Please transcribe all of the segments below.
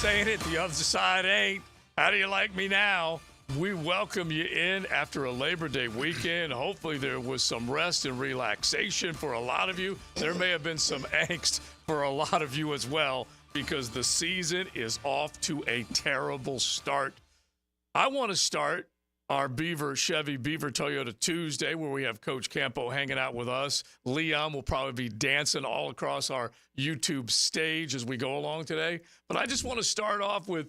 saying it, the other side ain't. How do you like me now? We welcome you in after a Labor Day weekend. Hopefully there was some rest and relaxation for a lot of you. There may have been some angst for a lot of you as well because the season is off to a terrible start. I want to start our Chevy Beaver Toyota Tuesday where we have Coach Campo hanging out with us. Leon will probably be dancing all across our YouTube stage as we go along today. But I just want to start off with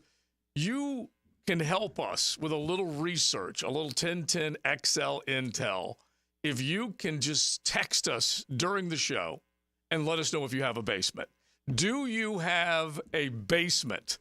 you can help us with a little research, a little 1010 XL intel. If you can just text us during the show and let us know if you have a basement. Do you have a basement?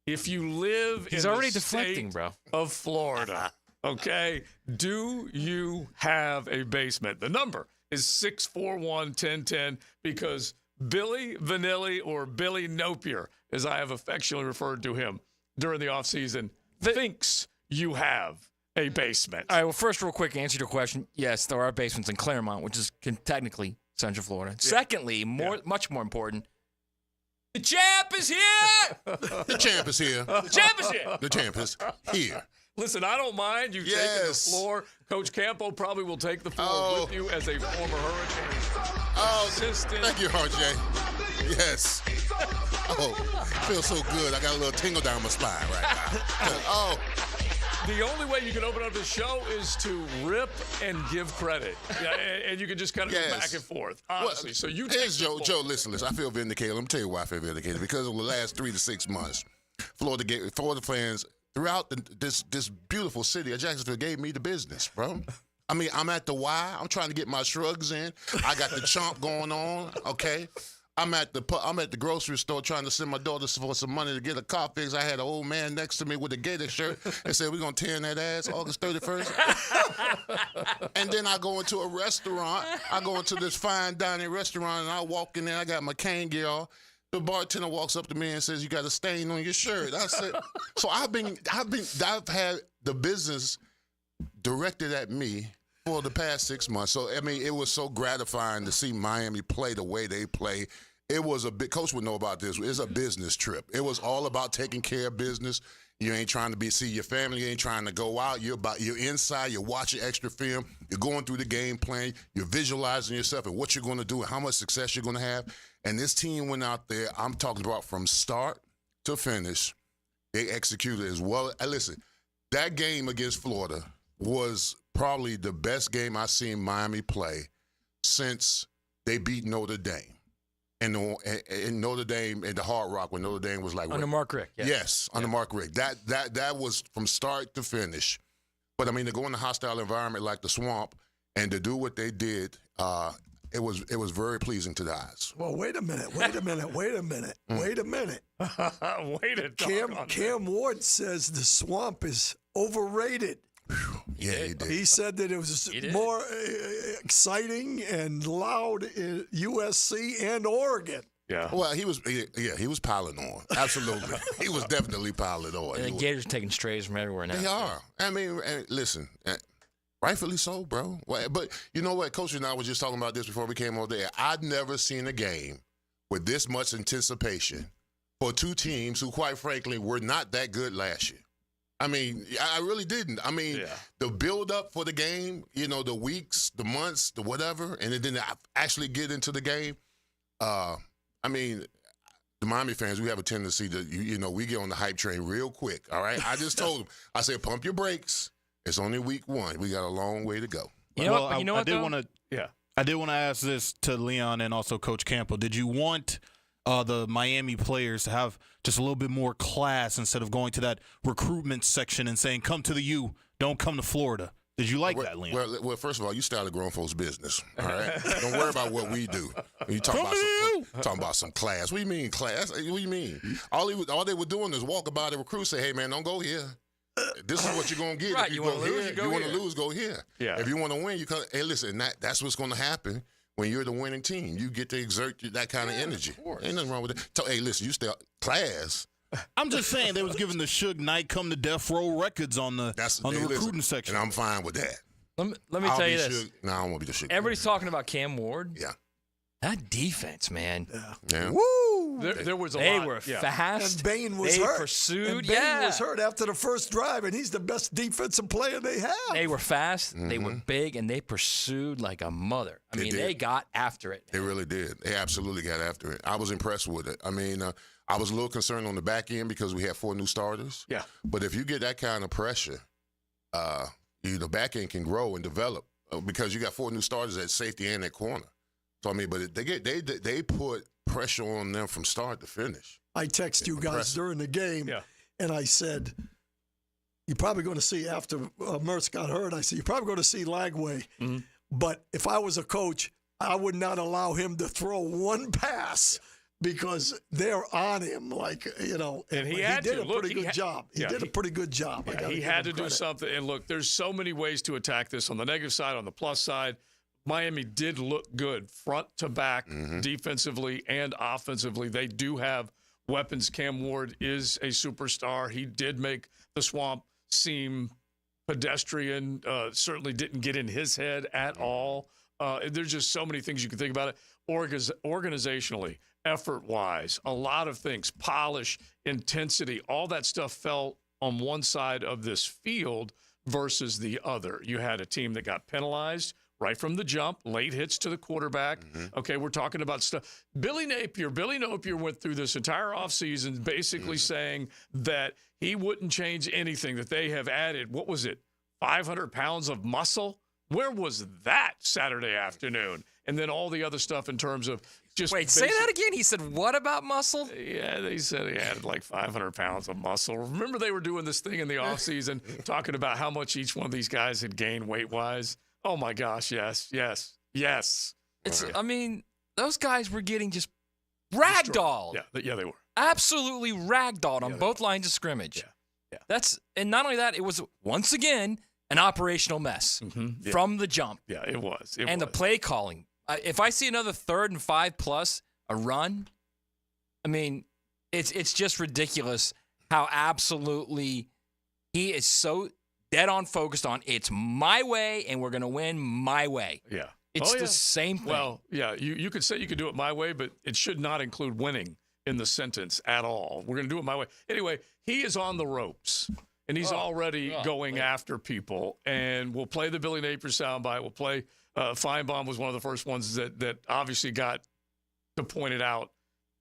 If you live in the state of Florida, okay, do you have a basement? The number is 641-1010 because Billy Vanilli or Billy Nopier, as I have affectionately referred to him, during the offseason, thinks you have a basement. All right, well, first, real quick, answer your question. Yes, there are basements in Claremont, which is technically Central Florida. Yeah. Secondly, much more important, the champ is here! The champ is here. The champ is here! The champ is here. Listen, I don't mind you taking the floor. Coach Campo probably will take the floor with you as a former Hurricane assistant. Thank you, RJ. Yes. Oh, feels so good. I got a little tingle down my spine right now. The only way you can open up the show is to rip and give credit. Yeah, and you can just kind of go back and forth, honestly. Well, so you take Joe, listen. I feel vindicated. Let me tell you why I feel vindicated. Because over the last 3 to 6 months, Florida fans throughout this beautiful city of Jacksonville gave me the business, bro. I mean, I'm at the Y. I'm trying to get my shrugs in. I got the chomp going on, okay? I'm at the grocery store trying to send my daughter for some money to get a car fix. I had an old man next to me with a Gator shirt and said, we're going to tear in that ass August 31st. And then I go into a restaurant. I go into this fine dining restaurant, and I walk in there. I got my cane gear on. The bartender walks up to me and says, you got a stain on your shirt. I said, so I've had the business directed at me for the past 6 months. So, I mean, it was so gratifying to see Miami play the way they play. It was a big, Coach would know about this. It's a business trip. It was all about taking care of business. You ain't trying to see your family. You ain't trying to go out. You're inside. You're watching extra film. You're going through the game plan. You're visualizing yourself and what you're going to do and how much success you're going to have. And this team went out there. I'm talking about from start to finish. They executed as well. Listen, that game against Florida was probably the best game I've seen Miami play since they beat Notre Dame. And Notre Dame in the Hard Rock when Notre Dame was like under Mark Richt. Yes, under Mark Richt. That was from start to finish. But I mean, to go in a hostile environment like the Swamp and to do what they did, it was very pleasing to the eyes. Well, wait a minute. Cam Ward says the Swamp is overrated. Yeah, he did. He said that it was more exciting and loud in USC and Oregon. Yeah. Well, he was piling on. Absolutely. He was definitely piling on. And the Gators taking strays from everywhere now. They are. I mean, listen, rightfully so, bro. But you know what? Coach and I was just talking about this before we came over there. I'd never seen a game with this much anticipation for two teams who, quite frankly, were not that good last year. I mean, I really didn't. I mean, the build-up for the game, the weeks, the months, the whatever, and then actually get into the game. I mean, the Miami fans, we have a tendency to, we get on the hype train real quick, all right? I just told them, I said, pump your brakes. It's only week 1. We got a long way to go. I did want to ask this to Leon and also Coach Campo. Did you want the Miami players to have just a little bit more class instead of going to that recruitment section and saying, come to the U, don't come to Florida? Did you like that, Leon? Well, first of all, you started grown folks' business, all right? Don't worry about what we do. You talking about some class. What do you mean class? What do you mean? All they were doing is walk by the recruit, say, hey, man, don't go here. This is what you're going to get. Right, if you want to lose, you want to lose, go here. Yeah. If you want to win, you come. Hey, listen, that's what's going to happen when you're the winning team. You get to exert that kind of energy. Of Ain't nothing wrong with that. Hey, listen, you stay class. I'm just saying they was giving the Suge Knight Come to Death Row records on the recruiting section. And I'm fine with that. Let me tell you this. No, I don't want to be the Suge. Everybody's talking about Cam Ward. Yeah. That defense, man. Yeah. Woo! there was a They lot. were yeah. fast. And Bain was they hurt. pursued. And Bain yeah. was hurt after the first drive, and he's the best defensive player they have. They were fast. They were big, and they pursued like a mother. I mean, they got after it. They really did. They absolutely got after it. I was impressed with it. I mean, I was a little concerned on the back end because we had 4 new starters. Yeah. But if you get that kind of pressure, the back end can grow and develop because you got 4 new starters at safety and at corner. So I mean, but they put pressure on them from start to finish. I text you guys during the game, and I said, you're probably going to see after Mertz got hurt, I said, you're probably going to see Lagway. Mm-hmm. But if I was a coach, I would not allow him to throw one pass because they're on him. And he did a pretty good job. He did a pretty good job. Yeah, he had to do something. And look, there's so many ways to attack this. On the negative side, on the plus side, Miami did look good front to back, defensively and offensively. They do have weapons. Cam Ward is a superstar. He did make the Swamp seem pedestrian. Certainly didn't get in his head at all. There's just so many things you can think about it. Organizationally, effort-wise, a lot of things, polish, intensity, all that stuff fell on one side of this field versus the other. You had a team that got penalized right from the jump, late hits to the quarterback. Okay, we're talking about stuff. Billy Napier went through this entire offseason basically saying that he wouldn't change anything, that they have added, 500 pounds of muscle? Where was that Saturday afternoon? And then all the other stuff in terms of just say that again. He said, what about muscle? Yeah, they said he added like 500 pounds of muscle. Remember they were doing this thing in the offseason talking about how much each one of these guys had gained weight-wise? Oh, my gosh, yes. I mean, those guys were getting just ragdolled. Yeah, they were. Absolutely ragdolled on both lines of scrimmage. Yeah. And not only that, it was, once again, an operational mess from the jump. Yeah, it was. The play calling. If I see another 3rd and 5+ a run, I mean, it's just ridiculous how absolutely he is so dead on focused on it's my way and we're going to win my way. Yeah. It's the same thing. Well, yeah, you could say you could do it my way, but it should not include winning in the sentence at all. We're going to do it my way. Anyway, he is on the ropes, and he's already going after people. And we'll play the Billy Napier soundbite. We'll play Feinbaum was one of the first ones that obviously got to point it out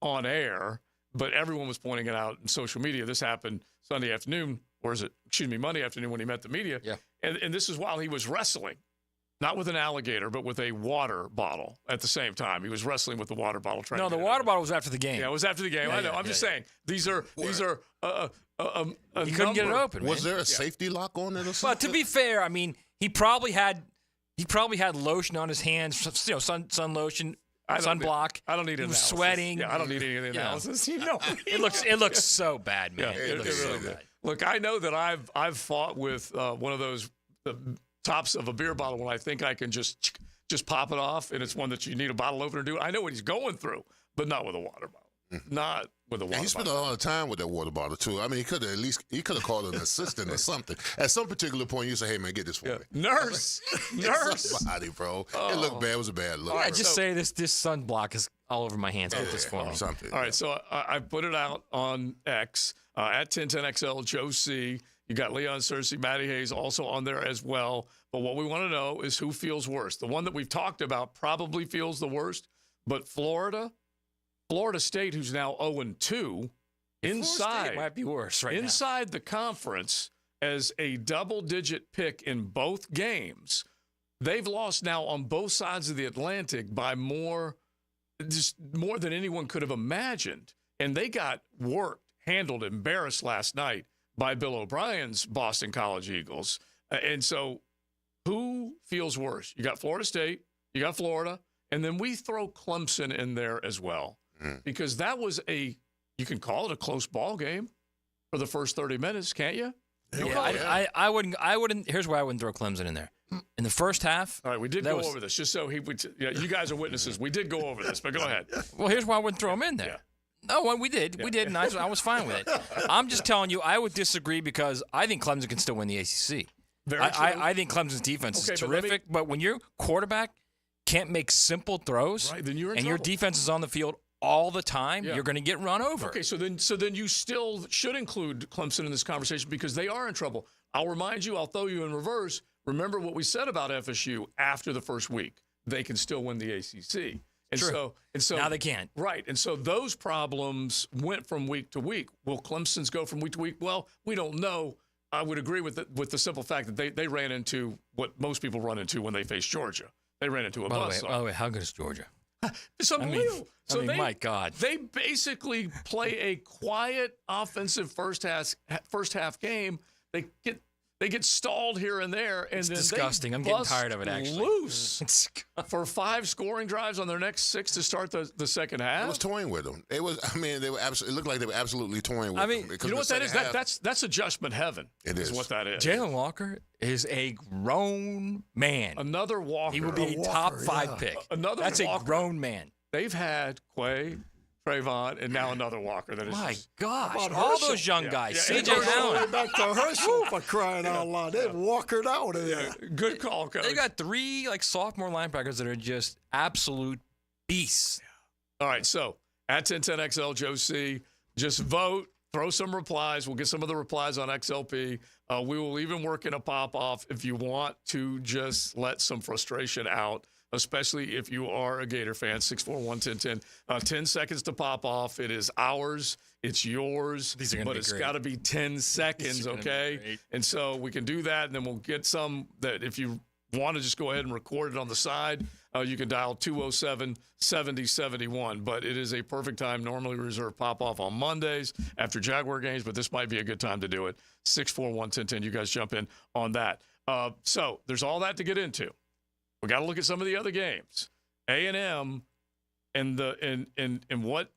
on air, but everyone was pointing it out in social media. This happened Monday afternoon when he met the media. Yeah. And this is while he was wrestling. Not with an alligator, but with a water bottle at the same time. He was wrestling with the water bottle. No, the water bottle was after the game. Yeah, it was after the game. I know. I'm just saying these are. He couldn't get it open. Was there a safety lock on it or something? But to be fair, I mean, he probably had lotion on his hands, sun lotion, sunblock. I don't need it. He was sweating. Yeah, I don't need any of the analysis. It looks so bad, man. Yeah, it looks really so bad. Look, I know that I've fought with one of those tops of a beer bottle when I think I can just pop it off, and it's one that you need a bottle opener to do. I know what he's going through, but not with a water bottle. Not with a water bottle. He spent a lot of time with that water bottle too. I mean, he could have called an assistant or something. At some particular point, you say, "Hey man, get this for me." Nurse. Somebody, bro. It looked bad. It was a bad look. Yeah, just say this sunblock is all over my hands. Get this for me. Something. All right, so I put it out on X at 1010XL, Joe C. You got Leon Searcy, Matty Hayes also on there as well. But what we want to know is who feels worse. The one that we've talked about probably feels the worst, but Florida State, who's now 0-2, inside might be worse inside the conference as a double-digit pick in both games. They've lost now on both sides of the Atlantic by more than anyone could have imagined. And they got worked, handled, embarrassed last night by Bill O'Brien's Boston College Eagles. And so who feels worse? You got Florida State, you got Florida, and then we throw Clemson in there as well. Because that was you can call it a close ball game for the first 30 minutes, can't you? I wouldn't. Here's why I wouldn't throw Clemson in there. In the first half. All right, we did go over this, just so you guys are witnesses. We did go over this, but go ahead. Well, here's why I wouldn't throw him in there. Yeah. No, we did, and I was fine with it. I'm just telling you, I would disagree because I think Clemson can still win the ACC. I think Clemson's defense is terrific, but when your quarterback can't make simple throws, right, then you're in and trouble. your defense is on the field all the time, Yeah. you're going to get run over. Okay, so then you still should include Clemson in this conversation because they are in trouble. I'll remind you, I'll throw you in reverse. Remember what we said about FSU after the first week. They can still win the ACC. And True. so Now they can't. Right. And so those problems went from week to week. Will Clemson's go from week to week? Well, we don't know. I would agree with the simple fact that they ran into what most people run into when they face Georgia. They ran into a By buzzsaw. the way, how good is Georgia? It's unbelievable. My God. They basically play a quiet offensive first half game. They get stalled here and there, and It's then disgusting. They I'm getting bust tired of it, actually. Loose for 5 scoring drives on their next 6 to start the second half. It was toying with them. It was. I mean, they were. It looked like they were absolutely toying with them. You know what that is? That's adjustment heaven. It is what that is. Jalen Walker is a grown man. Another Walker. He will be a Walker, top 5 yeah. pick. Another That's Walker. a grown man. They've had Quay, Trayvon, and now another Walker. That is My just- gosh, How about all Herschel? those young Yeah. guys. Yeah, C.J. and Herschel. All the way Allen. back to Herschel for crying out loud. They walkered out of there. good call, Coach. They got 3 sophomore linebackers that are just absolute beasts. All right, so at 1010XL, Joe C, just vote, throw some replies. We'll get some of the replies on XLP. We will even work in a pop-off if you want to just let some frustration out, especially if you are a Gator fan. 641-1010. 10 seconds to pop off. It is ours. It's yours. These are gonna but be it's great. got to be 10 seconds, gonna be okay? great. And so we can do that, and then we'll get some that if you want to just go ahead and record it on the side, you can dial 207-7071. But it is a perfect time. Normally reserved pop-off on Mondays after Jaguar games, but this might be a good time to do it. 641-1010. You guys jump in on that. So there's all that to get into. We got to look at some of the other games. A&M and what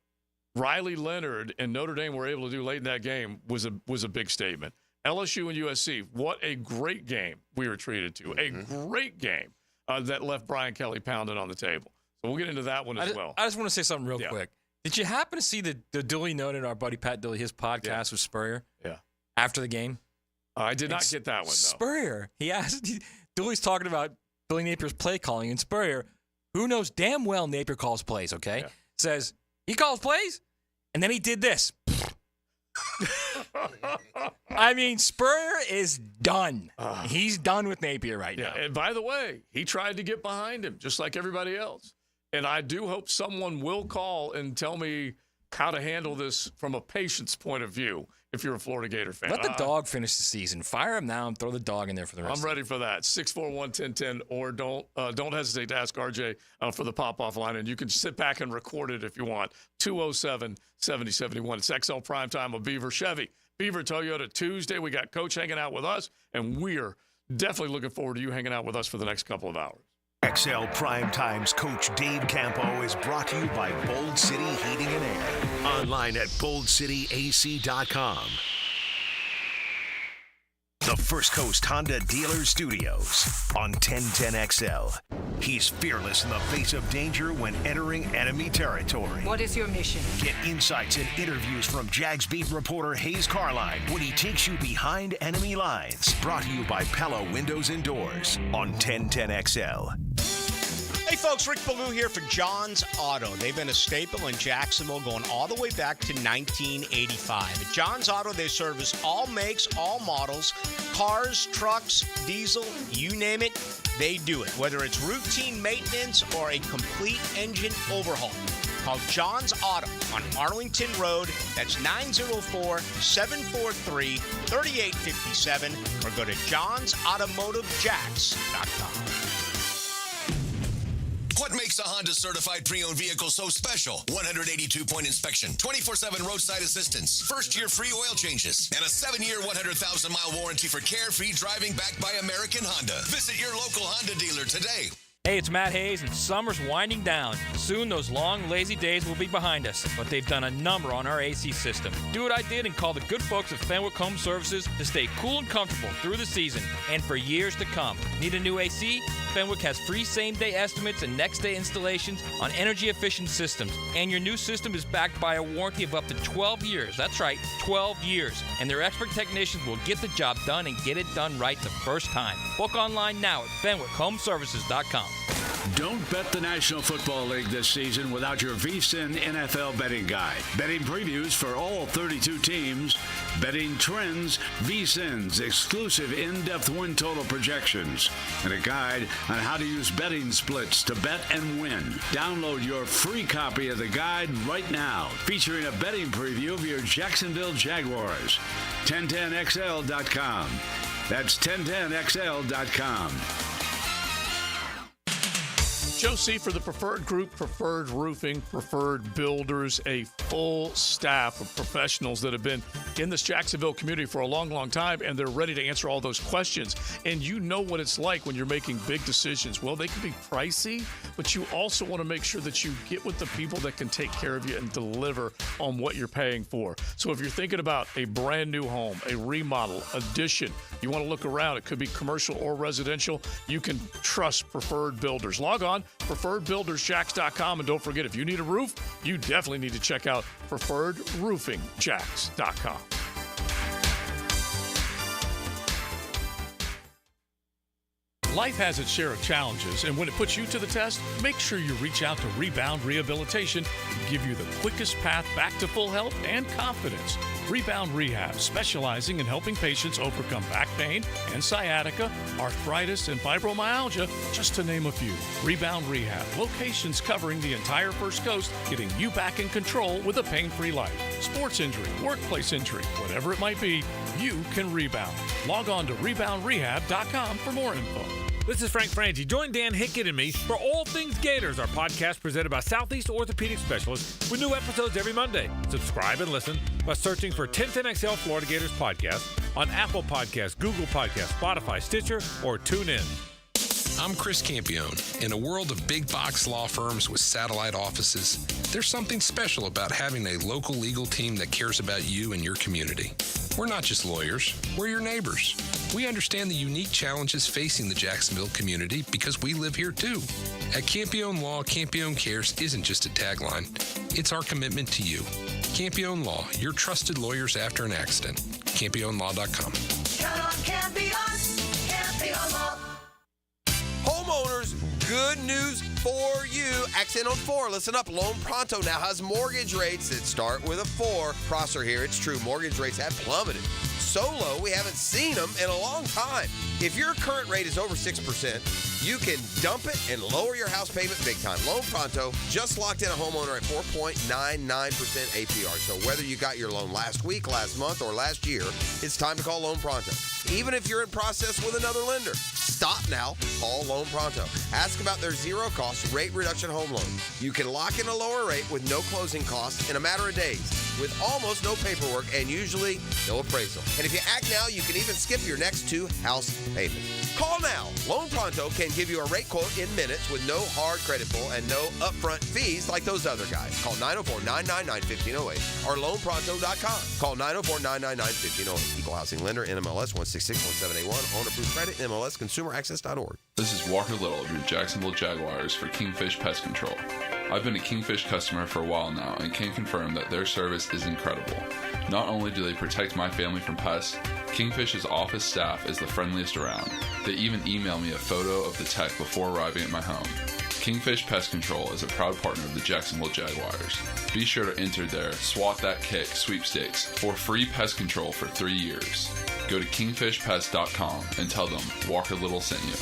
Riley Leonard and Notre Dame were able to do late in that game was a big statement. LSU and USC, what a great game we were treated to. A great game that left Brian Kelly pounding on the table. So we'll get into that one as well. I just want to say something real Yeah. quick. Did you happen to see the Dooley noted, our buddy Pat Dooley, his podcast with Spurrier? Yeah. After the game? I did not get that one, though. Spurrier, he asked, Dooley's talking about Billy Napier's play calling, and Spurrier, who knows damn well Napier calls plays, okay? Yeah. Says, he calls plays? And then he did this. I mean, Spurrier is done. He's done with Napier right Yeah, now. and by the way, he tried to get behind him just like everybody else. And I do hope someone will call and tell me how to handle this from a patient's point of view if you're a Florida Gator fan. Let the dog finish the season. Fire him now and throw the dog in there for the rest I'm ready for that. 641-1010, or don't hesitate to ask RJ for the pop-off line, and you can sit back and record it if you want. 207-7071. It's XL Primetime of Beaver Chevy. Beaver Toyota Tuesday. We got Coach hanging out with us, and we're definitely looking forward to you hanging out with us for the next couple of hours. XL Primetime's Coach Dave Campo is brought to you by Bold City Heating and Air. Online at boldcityac.com. The First Coast Honda Dealer Studios on 1010XL. He's fearless in the face of danger when entering enemy territory. What is your mission? Get insights and interviews from Jags beat reporter Hayes Carline when he takes you behind enemy lines. Brought to you by Pella Windows and Doors on 1010XL. Hey folks, Rick Ballou here for John's Auto. They've been a staple in Jacksonville going all the way back to 1985. At John's Auto, they service all makes, all models, cars, trucks, diesel, you name it, they do it. Whether it's routine maintenance or a complete engine overhaul. Call John's Auto on Arlington Road. That's 904-743-3857 or go to johnsautomotivejacks.com. What makes a Honda certified pre-owned vehicle so special? 182-point inspection, 24/7 roadside assistance, first-year free oil changes, and a 7-year, 100,000-mile warranty for carefree driving backed by American Honda. Visit your local Honda dealer today. Hey, it's Matt Hayes, and summer's winding down. Soon, those long, lazy days will be behind us, but they've done a number on our AC system. Do what I did and call the good folks at Fenwick Home Services to stay cool and comfortable through the season and for years to come. Need a new AC? Fenwick has free same-day estimates and next-day installations on energy-efficient systems. And your new system is backed by a warranty of up to 12 years. That's right, 12 years. And their expert technicians will get the job done and get it done right the first time. Book online now at FenwickHomeservices.com. Don't bet the National Football League this season without your VSiN NFL betting guide. Betting previews for all 32 teams, betting trends, VSiN's exclusive in-depth win total projections, and a guide on how to use betting splits to bet and win. Download your free copy of the guide right now, featuring a betting preview of your Jacksonville Jaguars. 1010XL.com. That's 1010XL.com. Joe C. for the Preferred Group, Preferred Roofing, Preferred Builders, a full staff of professionals that have been in this Jacksonville community for a long, long time, and they're ready to answer all those questions. And you know what it's like when you're making big decisions. Well, they can be pricey, but you also want to make sure that you get with the people that can take care of you and deliver on what you're paying for. So if you're thinking about a brand new home, a remodel, addition, you want to look around, it could be commercial or residential, you can trust Preferred Builders. Log on, preferredbuildersjacks.com, and don't forget, if you need a roof, you definitely need to check out preferredroofingjacks.com. Life has its share of challenges, and when it puts you to the test, make sure you reach out to Rebound Rehabilitation to give you the quickest path back to full health and confidence. Rebound Rehab, specializing in helping patients overcome back pain and sciatica, arthritis, and fibromyalgia, just to name a few. Rebound Rehab, locations covering the entire First Coast, getting you back in control with a pain-free life. Sports injury, workplace injury, whatever it might be, you can rebound. Log on to reboundrehab.com for more info. This is Frank Frangie. Join Dan Hickett and me for All Things Gators, our podcast presented by Southeast Orthopedic Specialists, with new episodes every Monday. Subscribe and listen by searching for 1010XL Florida Gators podcast on Apple Podcasts, Google Podcasts, Spotify, Stitcher, or TuneIn. I'm Chris Campione. In a world of big box law firms with satellite offices, there's something special about having a local legal team that cares about you and your community. We're not just lawyers, we're your neighbors. We understand the unique challenges facing the Jacksonville community because we live here too. At Campione Law, Campione Cares isn't just a tagline, it's our commitment to you. Campione Law, your trusted lawyers after an accident. CampioneLaw.com. Count on Campione, Campione Law. Homeowners, good news for you. Accent on 4. Listen up. Loan Pronto now has mortgage rates that start with a 4. Prosser here. It's true. Mortgage rates have plummeted so low we haven't seen them in a long time. If your current rate is over 6%, you can dump it and lower your house payment big time. Loan Pronto just locked in a homeowner at 4.99% APR. So whether you got your loan last week, last month, or last year, it's time to call Loan Pronto. Even if you're in process with another lender, stop now. Call Loan Pronto. Ask about their zero-cost rate reduction home loan. You can lock in a lower rate with no closing costs in a matter of days, with almost no paperwork and usually no appraisal. And if you act now, you can even skip your next 2 house payments. Call now. Loan Pronto can give you a rate quote in minutes with no hard credit pull and no upfront fees like those other guys. Call 904-999-1508 or loanpronto.com. Call 904-999-1508. Equal housing lender, NMLS 1661781. Owner approved credit, NMLS consumeraccess.org. This is Walker Little of your Jacksonville Jaguars for Kingfish Pest Control. I've been a Kingfish customer for a while now and can confirm that their service is incredible. Not only do they protect my family from pests, Kingfish's office staff is the friendliest around. They even email me a photo of the tech before arriving at my home. Kingfish Pest Control is a proud partner of the Jacksonville Jaguars. Be sure to enter their Swat That Kick sweepstakes for free pest control for 3 years. Go to kingfishpest.com and tell them Walker Little sent you.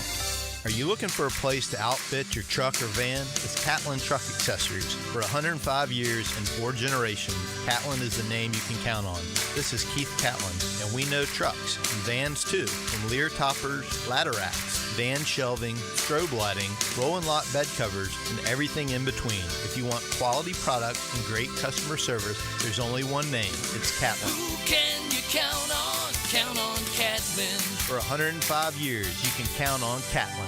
Are you looking for a place to outfit your truck or van? It's Catlin Truck Accessories. For 105 years and 4 generations, Catlin is the name you can count on. This is Keith Catlin, and we know trucks and vans too, from Lear toppers, ladder racks, van shelving, strobe lighting, rolling lot bed covers, and everything in between. If you want quality product and great customer service, there's only one name. It's Catlin. Who can you count on? Count on Catlin. For 105 years, you can count on Catlin.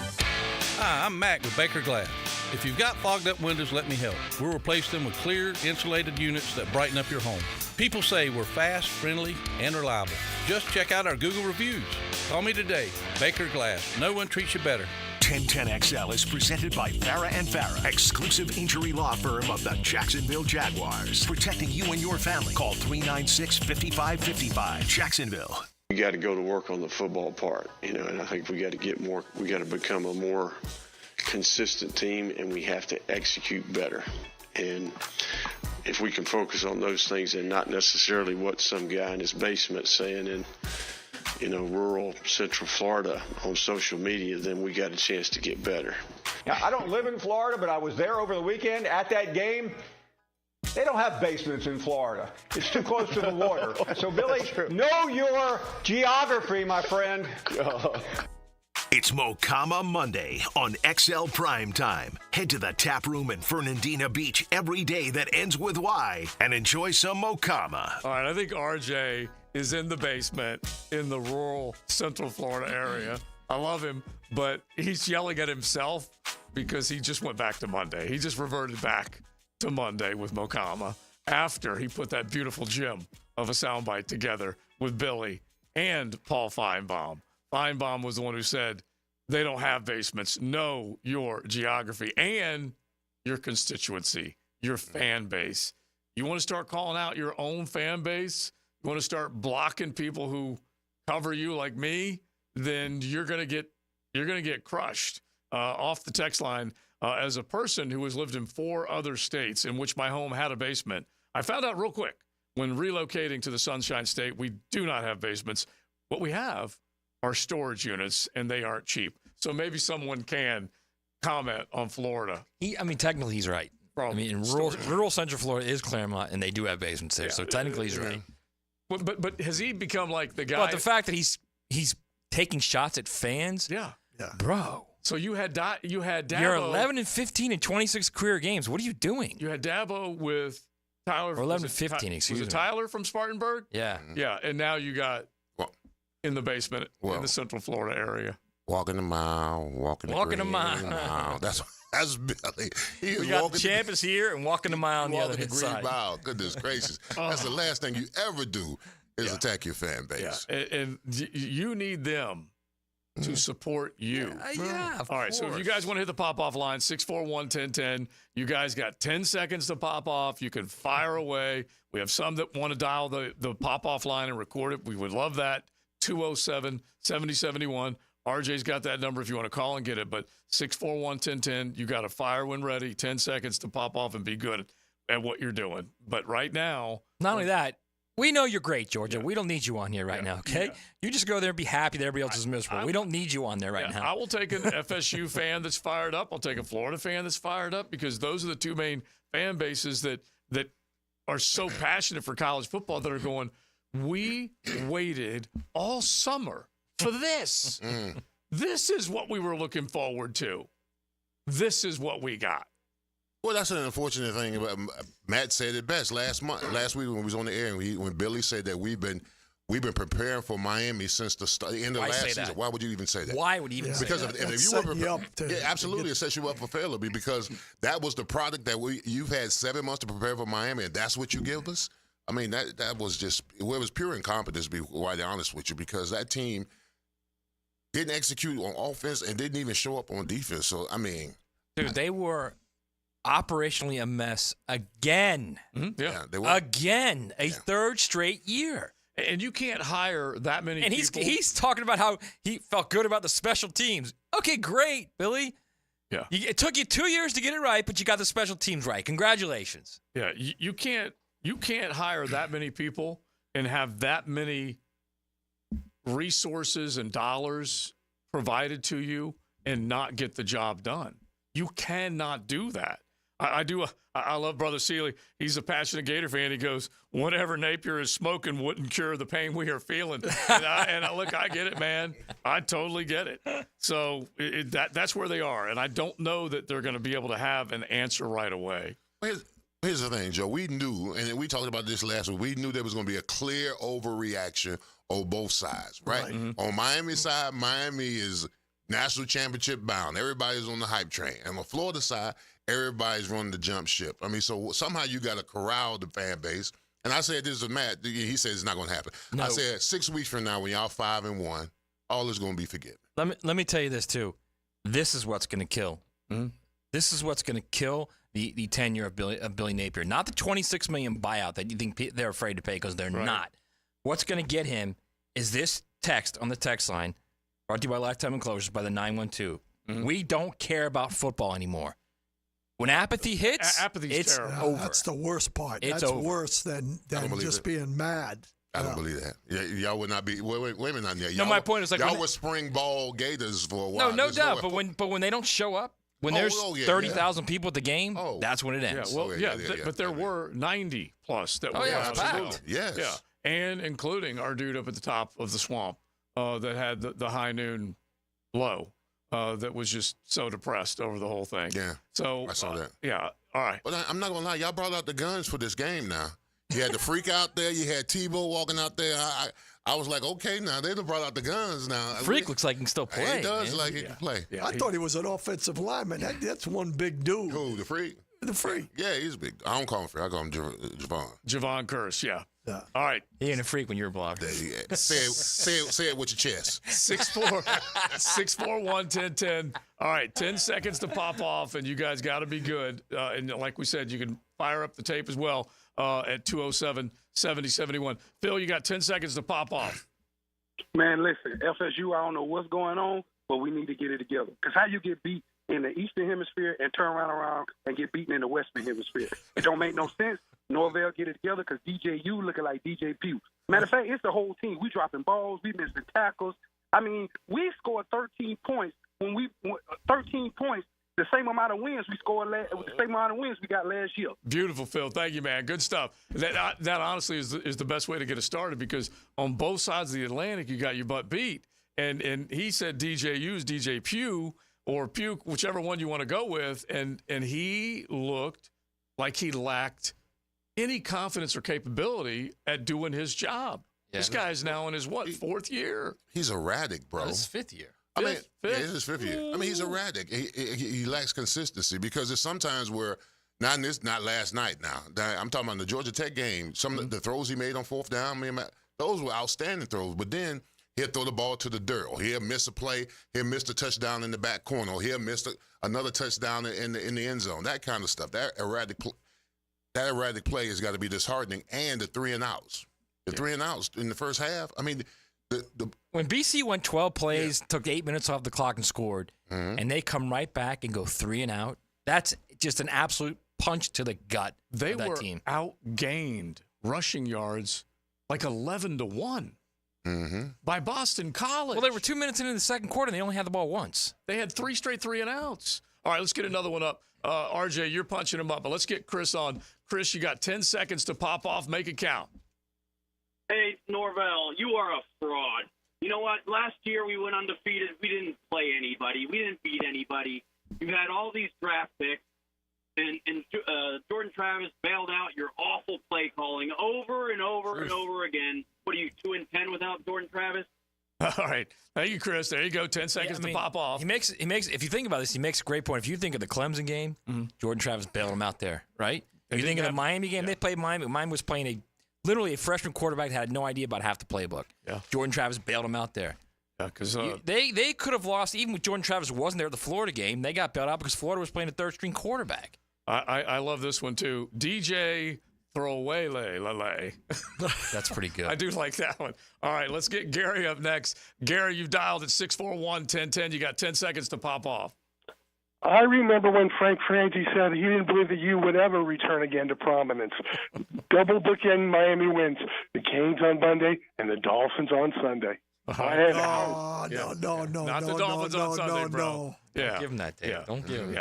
Hi, I'm Mac with Baker Glass. If you've got fogged up windows, let me help. We'll replace them with clear, insulated units that brighten up your home. People say we're fast, friendly, and reliable. Just check out our Google reviews. Call me today. Baker Glass. No one treats you better. 1010XL is presented by Farah & Farah, exclusive injury law firm of the Jacksonville Jaguars. Protecting you and your family. Call 396-5555. Jacksonville. We got to go to work on the football part, and I think we got to become a more consistent team, and we have to execute better. And if we can focus on those things and not necessarily what some guy in his basement saying in, rural Central Florida on social media, then we got a chance to get better. Now, I don't live in Florida, but I was there over the weekend at that game. They don't have basements in Florida. It's too close to the water. So, Billy, know your geography, my friend. It's Mocama Monday on XL Primetime. Head to the tap room in Fernandina Beach every day that ends with Y and enjoy some Mocama. All right, I think RJ is in the basement in the rural Central Florida area. I love him, but he's yelling at himself because he just went back to Monday. He just reverted back to Monday with Mocama after he put that beautiful gem of a soundbite together with Billy and Paul Feinbaum. Feinbaum was the one who said they don't have basements. Know your geography and your constituency, your fan base. You want to start calling out your own fan base? You want to start blocking people who cover you like me? Then you're gonna get crushed. Off the text line, as a person who has lived in 4 other states in which my home had a basement, I found out real quick when relocating to the Sunshine State, we do not have basements. What we have are storage units, and they aren't cheap. So maybe someone can comment on Florida. Technically he's right. In rural Central Florida is Claremont, and they do have basements there. So technically he's right. But has he become like the guy? But the fact that he's taking shots at fans, bro. So you had Dabo. You're 11-15 in 26 career games. What are you doing? You had Dabo with Tyler. Or 11-15, excuse me. Was it Tyler from Spartanburg? Yeah. Yeah, and now you got in the basement in the Central Florida area. Walking a mile, walking a mile. That's Billy. We got the champ is here and walking a mile on the other side. Mile. Goodness gracious. That's the last thing you ever do is attack your fan base. Yeah. And you need them to support you. Of All right, so if you guys want to hit the pop-off line, 641-1010, you guys got 10 seconds to pop off. You can fire away. We have some that want to dial the pop-off line and record it. We would love that. 207-7071. RJ's got that number if you want to call and get it, but 641-1010, you got a fire when ready, 10 seconds to pop off and be good at what you're doing. But right now... Not only that, we know you're great, Georgia. We don't need you on here right now, okay? You just go there and be happy that everybody else is miserable. We don't need you on there right now. I will take an FSU fan that's fired up. I'll take a Florida fan that's fired up because those are the two main fan bases that are so passionate for college football that are going, we waited all summer for this. This is what we were looking forward to. This is what we got. Well, that's an unfortunate thing. About Matt said it best last week when we was on the air, and when Billy said that we've been preparing for Miami since the end of last season. Why would you even say that? Why would you even say that? Because if you were prepared, absolutely, it sets you up for failure because that was the product that you've had 7 months to prepare for Miami, and that's what you give us. I mean, that was just it was pure incompetence. To be quite honest with you, because that team didn't execute on offense and didn't even show up on defense. So I mean, dude, they were operationally a mess again. Yeah, they were. Again, a third straight year. And you can't hire that many people. And he's talking about how he felt good about the special teams. Okay, great, Billy. Yeah. It took you 2 years to get it right, but you got the special teams right. Congratulations. Yeah, you can't hire that many people and have that many resources and dollars provided to you and not get the job done. You cannot do that. I love Brother Seeley. He's a passionate Gator fan. He goes, whatever Napier is smoking wouldn't cure the pain we are feeling. And I get it, man. I totally get it. So that's where they are. And I don't know that they're going to be able to have an answer right away. Here's the thing, Joe. We knew, and we talked about this last week, we knew there was going to be a clear overreaction on both sides, right? Mm-hmm. On Miami's side, Miami is national championship bound. Everybody's on the hype train. And on the Florida side, everybody's running the jump ship. I mean, so somehow you got to corral the fan base. And I said this to Matt. He said it's not going to happen. No. I said 6 weeks from now, when y'all 5-1, all is going to be forgiven. Let me tell you this, too. This is what's going to kill. Mm-hmm. This is what's going to kill the tenure of Billy Napier. Not the $26 million buyout that you think they're afraid to pay, because they're not. What's going to get him is this text on the text line, brought to you by Lifetime Enclosures by the 912. We don't care about football anymore. When apathy hits, it's over. That's the worst part. It's That's over. worse than just being mad. I don't believe that. Y'all would not be. Wait a minute. Y'all, No, my point is, like, y'all when were spring ball Gators for a while. No There's doubt. way. But when they don't show up, when there's 30,000 people at the game, that's when it ends. But there were 90 plus that were absolutely. Yes. Yeah, and including our dude up at the top of the swamp that had the high noon low that was just so depressed over the whole thing. Yeah. So I saw that. Yeah. All right. But I'm not gonna lie, y'all brought out the guns for this game now. You had the freak out there. You had Tebow walking out there. I was like, okay, now they done brought out the guns now. Freak looks like he can still play. He does man. like he can play. Yeah, I thought he was an offensive lineman. That's one big dude. Who, the freak? The freak. Yeah, he's big. I don't call him freak. I call him Javon. Javon Curse, yeah. All right. He ain't a freak when you're a blocker. Say it with your chest. 6'4", 6'4", 110-10. All right, 10 seconds to pop off, and you guys got to be good. And like we said, you can fire up the tape as well at 207-7071. Phil, you got 10 seconds to pop off. Man, listen, FSU, I don't know what's going on, but we need to get it together. Because how you get beat in the Eastern Hemisphere and turn around and get beaten in the Western Hemisphere? It don't make no sense. Norvell get it together because DJU looking like DJ Pugh. Matter of fact, it's the whole team. We dropping balls. We missing tackles. I mean, we scored 13 points. 13 points, the same amount of wins we scored the same amount of wins we got last year. Beautiful, Phil. Thank you, man. Good stuff. That honestly is the best way to get us started because on both sides of the Atlantic, you got your butt beat. And he said DJU's DJ Pugh or Puke, whichever one you want to go with, and he looked like he lacked any confidence or capability at doing his job. Yeah. This guy's now in his, fourth year? He's erratic, bro. This is fifth year. It's his fifth year. I mean, he's erratic. He lacks consistency because there's sometimes where, not last night now. I'm talking about the Georgia Tech game. Some of the throws he made on fourth down, those were outstanding throws. But then he'll throw the ball to the dirt, or he'll miss a play. He'll miss a touchdown in the back corner, or he'll miss another touchdown in the end zone. That kind of stuff. That erratic play has got to be disheartening. And the 3-and-outs. The 3-and-outs in the first half. I mean, when BC went 12 plays, took 8 minutes off the clock and scored, and they come right back and go 3-and-out, that's just an absolute punch to the gut of that team. They were outgained rushing yards like 11-1 by Boston College. Well, they were 2 minutes into the second quarter, and they only had the ball once. They had 3 straight 3-and-outs. All right, let's get another one up. RJ, you're punching him up, but let's get Chris on. Chris, you got 10 seconds to pop off. Make it count. Hey, Norvell, you are a fraud. You know what? Last year we went undefeated. We didn't play anybody. We didn't beat anybody. You had all these draft picks, and Jordan Travis bailed out your awful play calling over and over and over again. What are you, 2-10 without Jordan Travis? All right. Thank you, Chris. There you go. 10 seconds to pop off. He makes. If you think about this, he makes a great point. If you think of the Clemson game, Jordan Travis bailed him out there, right? If you think of the Miami game, they played Miami. Miami was playing literally a freshman quarterback that had no idea about half the playbook. Yeah. Jordan Travis bailed him out there. Yeah, because they could have lost even with Jordan Travis wasn't there at the Florida game. They got bailed out because Florida was playing a third-string quarterback. I love this one too. DJ Throwaway Lele. That's pretty good. I do like that one. All right, let's get Gary up next. Gary, you've dialed at 641-1010. You got 10 seconds to pop off. I remember when Frank Frangie said he didn't believe that you would ever return again to prominence. Double bookend Miami wins. The Canes on Monday and the Dolphins on Sunday. No. Not the Dolphins on Sunday, bro. Yeah. Don't give him that day. Yeah. Don't give him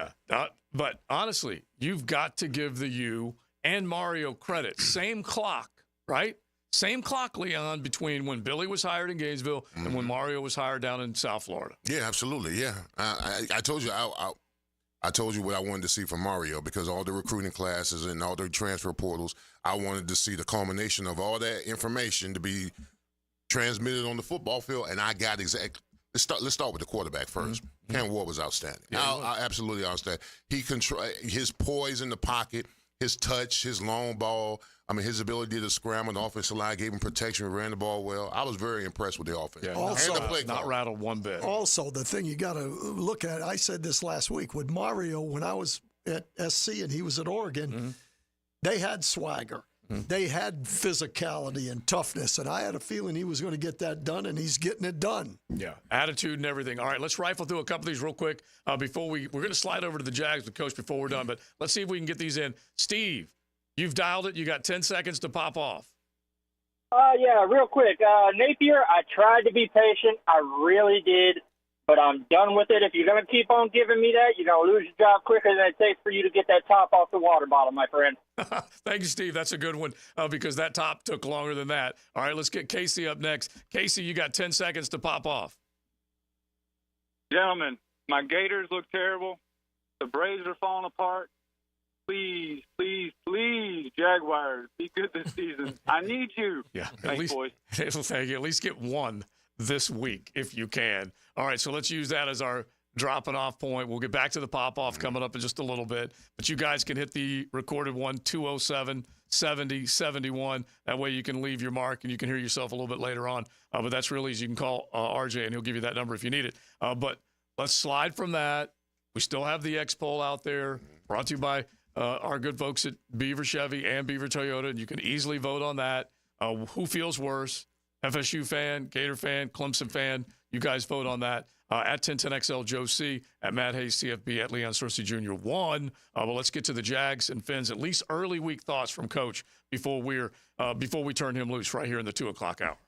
but honestly, you've got to give the U and Mario credit. Same clock, right? Same clock, Leon, between when Billy was hired in Gainesville and when Mario was hired down in South Florida. Yeah, absolutely. Yeah. I told you I told you what I wanted to see from Mario because all the recruiting classes and all the transfer portals, I wanted to see the culmination of all that information to be transmitted on the football field, and I got exactly. Let's start with the quarterback first. Cam Ward was outstanding. Absolutely outstanding. He his poise in the pocket, his touch, his long ball. I mean, his ability to scramble, the offensive line gave him protection, ran the ball well. I was very impressed with the offense. Yeah, also, and the play not rattled one bit. Also, the thing you got to look at, I said this last week, with Mario, when I was at SC and he was at Oregon, they had swagger. they had physicality and toughness, and I had a feeling he was going to get that done, and he's getting it done. Yeah, attitude and everything. All right, let's rifle through a couple of these real quick before we're going to slide over to the Jags with Coach before we're done, but let's see if we can get these in. Steve, you've dialed it. You got 10 seconds to pop off. Yeah, real quick. Napier, I tried to be patient. I really did, but I'm done with it. If you're going to keep on giving me that, you're going to lose your job quicker than it takes for you to get that top off the water bottle, my friend. Thank you, Steve. That's a good one because that top took longer than that. All right, let's get Casey up next. Casey, you got 10 seconds to pop off. Gentlemen, my Gators look terrible. The Braves are falling apart. Please, please, please, Jaguars, be good this season. I need you. Yeah, Thanks, boys. Thank you. At least get one this week if you can. All right, so let's use that as our dropping off point. We'll get back to the pop-off coming up in just a little bit. But you guys can hit the recorded one, 207-70-71. That way you can leave your mark and you can hear yourself a little bit later on. But that's really easy. You can call RJ and he'll give you that number if you need it. But let's slide from that. We still have the X poll out there, brought to you by our good folks at Beaver Chevy and Beaver Toyota, and you can easily vote on that. Who feels worse? FSU fan, Gator fan, Clemson fan? You guys vote on that. At 1010XL Joe C, at Matt Hayes CFB, at Leon Searcy Jr. 1. Well, let's get to the Jags and Fins. At least early week thoughts from Coach before we turn him loose right here in the 2 o'clock hour.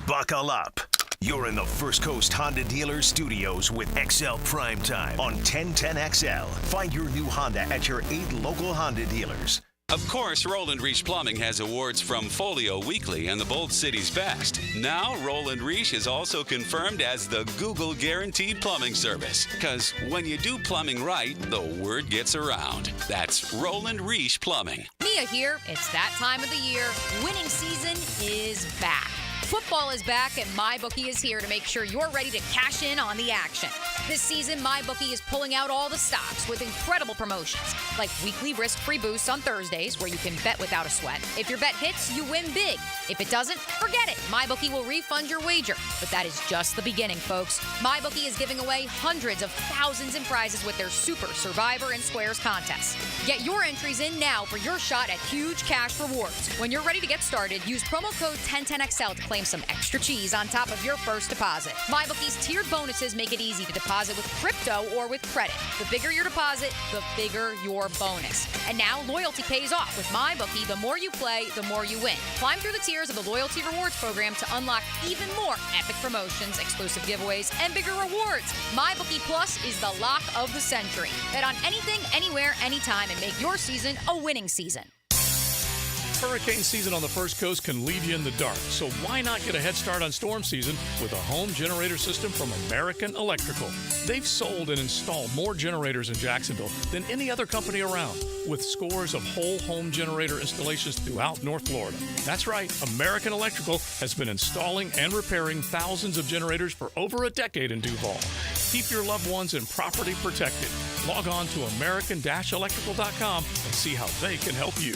Buckle up. You're in the First Coast Honda Dealer Studios with XL Primetime on 1010XL. Find your new Honda at your 8 local Honda dealers. Of course, Roland Reich Plumbing has awards from Folio Weekly and the Bold City's Best. Now, Roland Reich is also confirmed as the Google Guaranteed Plumbing Service. Because when you do plumbing right, the word gets around. That's Roland Reich Plumbing. Mia here. It's that time of the year. Winning season is back. Football is back, and MyBookie is here to make sure you're ready to cash in on the action. This season, MyBookie is pulling out all the stops with incredible promotions, like weekly risk-free boosts on Thursdays, where you can bet without a sweat. If your bet hits, you win big. If it doesn't, forget it. MyBookie will refund your wager. But that is just the beginning, folks. MyBookie is giving away hundreds of thousands in prizes with their Super Survivor and Squares contests. Get your entries in now for your shot at huge cash rewards. When you're ready to get started, use promo code 1010XL to claim some extra cheese on top of your first deposit. MyBookie's tiered bonuses make it easy to deposit with crypto or with credit. The bigger your deposit, the bigger your bonus. And now loyalty pays off with MyBookie. The more you play, the more you win. Climb through the tiers of the Loyalty Rewards program to unlock even more epic promotions, exclusive giveaways, and bigger rewards. MyBookie Plus is the lock of the century. Bet on anything, anywhere, anytime, and make your season a winning season. Hurricane season on the First Coast can leave you in the dark, so why not get a head start on storm season with a home generator system from American Electrical? They've sold and installed more generators in Jacksonville than any other company around, with scores of whole home generator installations throughout North Florida. That's right, American Electrical has been installing and repairing thousands of generators for over a decade in Duval. Keep your loved ones and property protected. Log on to american-electrical.com and see how they can help you.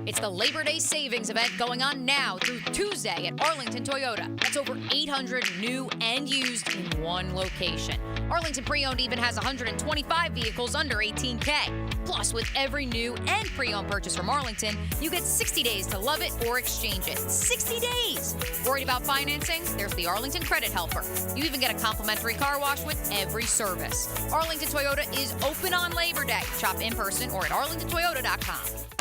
It's the Labor Day savings event going on now through Tuesday at Arlington Toyota. That's over 800 new and used in one location. Arlington Pre-Owned even has 125 vehicles under $18K. Plus, with every new and pre-owned purchase from Arlington, you get 60 days to love it or exchange it. 60 days! Worried about financing? There's the Arlington Credit Helper. You even get a complimentary car wash with every service. Arlington Toyota is open on Labor Day. Shop in person or at arlingtontoyota.com.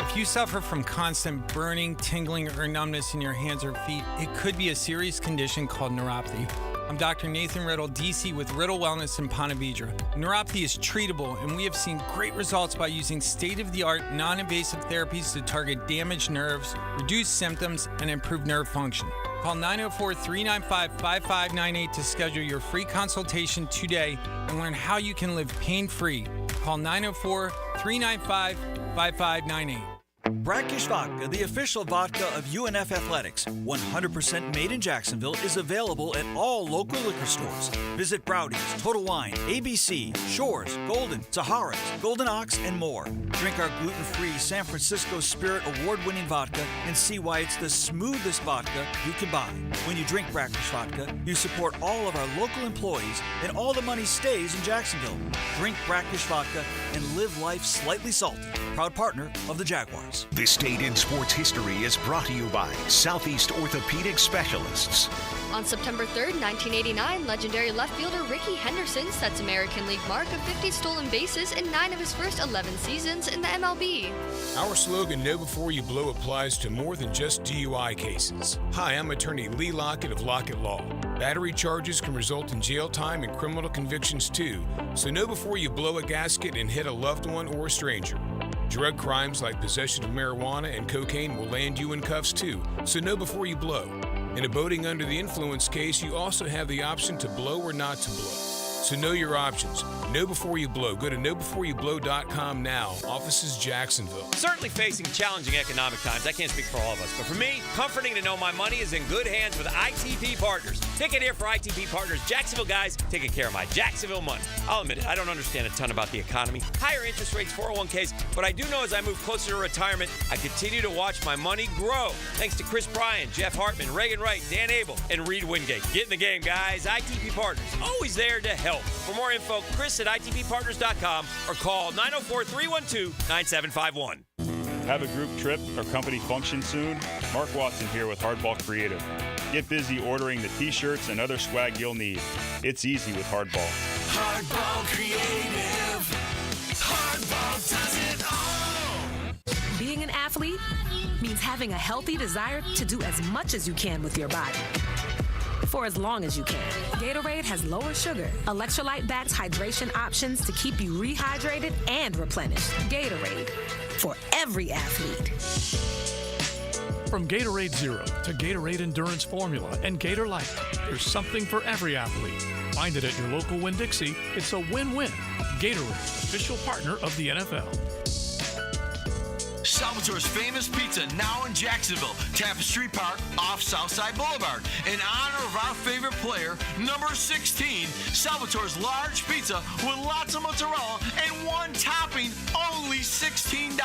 If you suffer from constant burning, tingling, or numbness in your hands or feet, it could be a serious condition called neuropathy. I'm Dr. Nathan Riddle, DC with Riddle Wellness in Ponte Vedra. Neuropathy is treatable, and we have seen great results by using state-of-the-art, non-invasive therapies to target damaged nerves, reduce symptoms, and improve nerve function. Call 904-395-5598 to schedule your free consultation today and learn how you can live pain-free. Call 904-395-5598. Brackish Vodka, the official vodka of UNF Athletics, 100% made in Jacksonville, is available at all local liquor stores. Visit Browdy's, Total Wine, ABC, Shores, Golden, Sahara's, Golden Ox, and more. Drink our gluten-free San Francisco Spirit award-winning vodka and see why it's the smoothest vodka you can buy. When you drink Brackish Vodka, you support all of our local employees and all the money stays in Jacksonville. Drink Brackish Vodka and live life slightly salty. Proud partner of the Jaguars. News. This date in sports history is brought to you by Southeast Orthopedic Specialists. On September 3rd, 1989, legendary left fielder Rickey Henderson sets American League mark of 50 stolen bases in 9 of his first 11 seasons in the MLB. Our slogan, Know Before You Blow, applies to more than just DUI cases. Hi, I'm attorney Lee Lockett of Lockett Law. Battery charges can result in jail time and criminal convictions too, so know before you blow a gasket and hit a loved one or a stranger. Drug crimes like possession of marijuana and cocaine will land you in cuffs too, so know before you blow. In a boating under the influence case, you also have the option to blow or not to blow. So know your options. Know before you blow. Go to knowbeforeyoublow.com now. Offices Jacksonville. Certainly facing challenging economic times. I can't speak for all of us. But for me, comforting to know my money is in good hands with ITP Partners. Ticket here for ITP Partners. Jacksonville guys taking care of my Jacksonville money. I'll admit it, I don't understand a ton about the economy. Higher interest rates, 401ks. But I do know as I move closer to retirement, I continue to watch my money grow. Thanks to Chris Bryan, Jeff Hartman, Reagan Wright, Dan Abel, and Reed Wingate. Get in the game, guys. ITP Partners. Always there to help. For more info, Chris at ITPPartners.com or call 904-312-9751. Have a group trip or company function soon? Mark Watson here with Hardball Creative. Get busy ordering the t-shirts and other swag you'll need. It's easy with Hardball. Hardball Creative. Hardball does it all. Being an athlete means having a healthy desire to do as much as you can with your body. For as long as you can. Gatorade has lower sugar, electrolyte-backed hydration options to keep you rehydrated and replenished. Gatorade, for every athlete. From Gatorade Zero to Gatorade Endurance Formula and Gator Light, there's something for every athlete. Find it at your local Winn-Dixie. It's a win-win. Gatorade, official partner of the NFL. Salvatore's famous pizza now in Jacksonville, Tapestry Park off Southside Boulevard. In honor of our favorite player, number 16, Salvatore's large pizza with lots of mozzarella and one topping, only $16.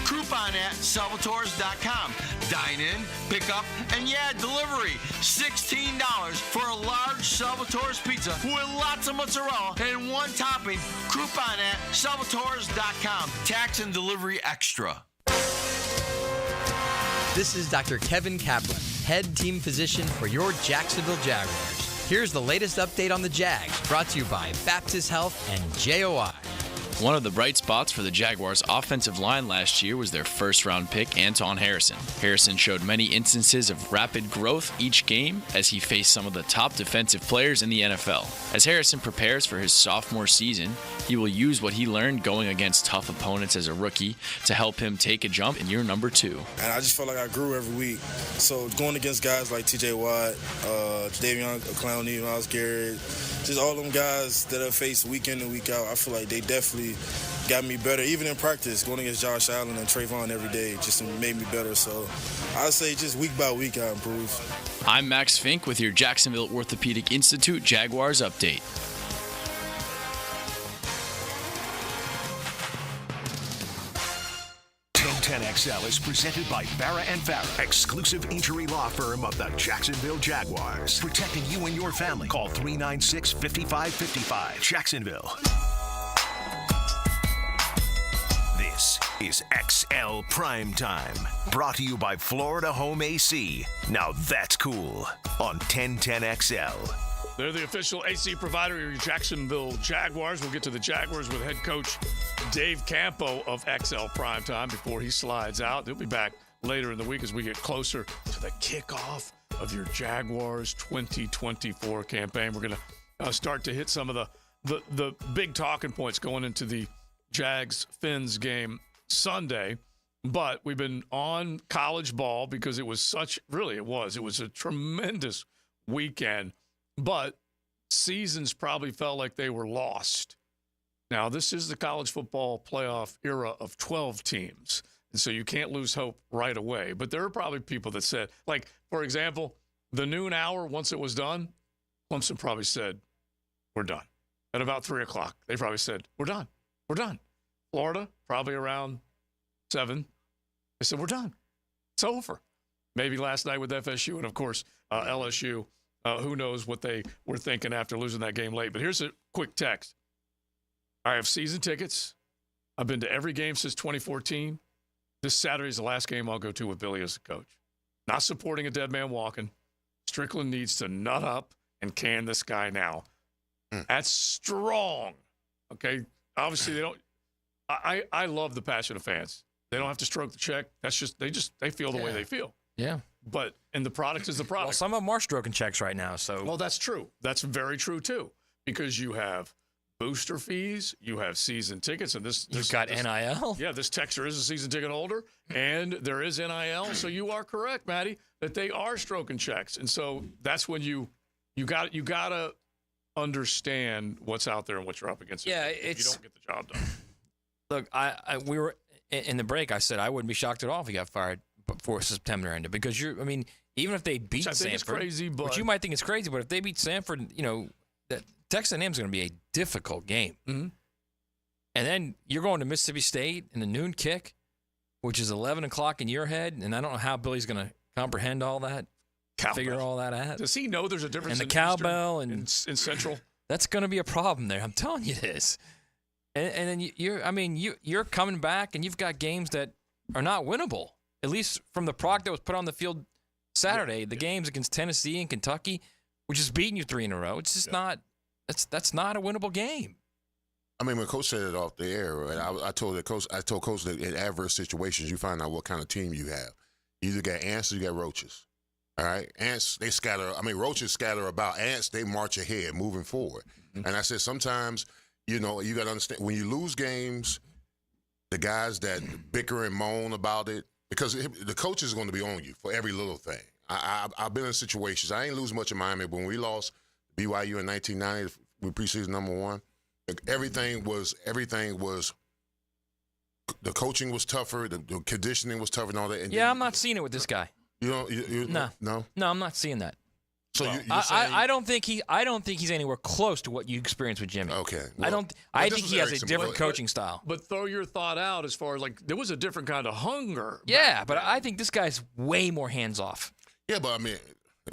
Coupon at salvatores.com. Dine in, pick up, and delivery. $16 for a large Salvatore's pizza with lots of mozzarella and one topping. Coupon at salvatores.com. Tax and delivery extra. This is Dr. Kevin Kaplan, head team physician for your Jacksonville Jaguars. Here's the latest update on the Jags, brought to you by Baptist Health and JOI. One of the bright spots for the Jaguars' offensive line last year was their first-round pick, Anton Harrison. Harrison showed many instances of rapid growth each game as he faced some of the top defensive players in the NFL. As Harrison prepares for his sophomore season, he will use what he learned going against tough opponents as a rookie to help him take a jump in year number 2. And I just felt like I grew every week. So going against guys like TJ Watt, Davion Clowney, Myles Garrett, just all them guys that I face week in and week out, I feel like they definitely got me better. Even in practice, going against Josh Allen and Trayvon every day just made me better. So I'd say just week by week I improved. I'm Max Fink with your Jacksonville Orthopedic Institute Jaguars update. XL is presented by Farah & Farah, exclusive injury law firm of the Jacksonville Jaguars. Protecting you and your family. Call 396-5555. Jacksonville. This is XL Primetime. Brought to you by Florida Home AC. Now that's cool. On 1010XL. They're the official AC provider of your Jacksonville Jaguars. We'll get to the Jaguars with head coach Dave Campo of XL Primetime before he slides out. He'll be back later in the week as we get closer to the kickoff of your Jaguars 2024 campaign. We're going to start to hit some of the big talking points going into the Jags-Fins game Sunday. But we've been on college ball because it was it was a tremendous weekend. But seasons probably felt like they were lost. Now, this is the college football playoff era of 12 teams, and so you can't lose hope right away. But there are probably people that said, like, for example, the noon hour, once it was done, Clemson probably said, we're done. At about 3 o'clock, they probably said, we're done. We're done. Florida, probably around 7, they said, we're done. It's over. Maybe last night with FSU and, of course, LSU. Who knows what they were thinking after losing that game late. But here's a quick text. I have season tickets. I've been to every game since 2014. This Saturday is the last game I'll go to with Billy as a coach. Not supporting a dead man walking. Strickland needs to nut up and can this guy now. That's strong. Okay? Obviously, they don't – I love the passion of fans. They don't have to stroke the check. That's just they feel the way they feel. Yeah. And the product is the product. Well, some of them are stroking checks right now. So. Well, that's true. That's very true, too, because you have booster fees, you have season tickets, and You've got NIL? Yeah, this texter is a season ticket holder, and there is NIL. So you are correct, Maddie, that they are stroking checks. And so that's when you got to understand what's out there and what you're up against. Yeah, if you don't get the job done. Look, we were in the break. I said I wouldn't be shocked at all if he got fired before September ended, because even if they beat Which I think Sanford, is crazy, but which you might think is crazy, but if they beat Sanford, that Texas A&M is going to be a difficult game. Mm-hmm. And then you're going to Mississippi State in the noon kick, which is 11 o'clock in your head, and I don't know how Billy's going to comprehend all that, figure all that out. Does he know there's a difference? And the cowbell in Central. That's going to be a problem there. I'm telling you this. And then you're coming back, and you've got games that are not winnable. At least from the product that was put on the field Saturday, the games against Tennessee and Kentucky, which is beating you 3 in a row. It's just not. That's not a winnable game. I mean, when Coach said it off the air, right, I told Coach that in adverse situations, you find out what kind of team you have. You either got ants or you got roaches. All right, ants, they scatter. Roaches scatter about. Ants, they march ahead, moving forward. Mm-hmm. And I said sometimes, you got to understand when you lose games, the guys that bicker and moan about it, because the coach is going to be on you for every little thing. I've been in situations. I ain't lose much in Miami, but when we lost BYU in 1990 with preseason #1, everything was the coaching was tougher, the conditioning was tougher, and all that. And I'm not seeing it with this guy. No, I'm not seeing that. So I don't think he's anywhere close to what you experienced with Jimmy. Okay, I think he has a different coaching style. But throw your thought out as far as there was a different kind of hunger. Yeah, but I think this guy's way more hands off. Yeah, but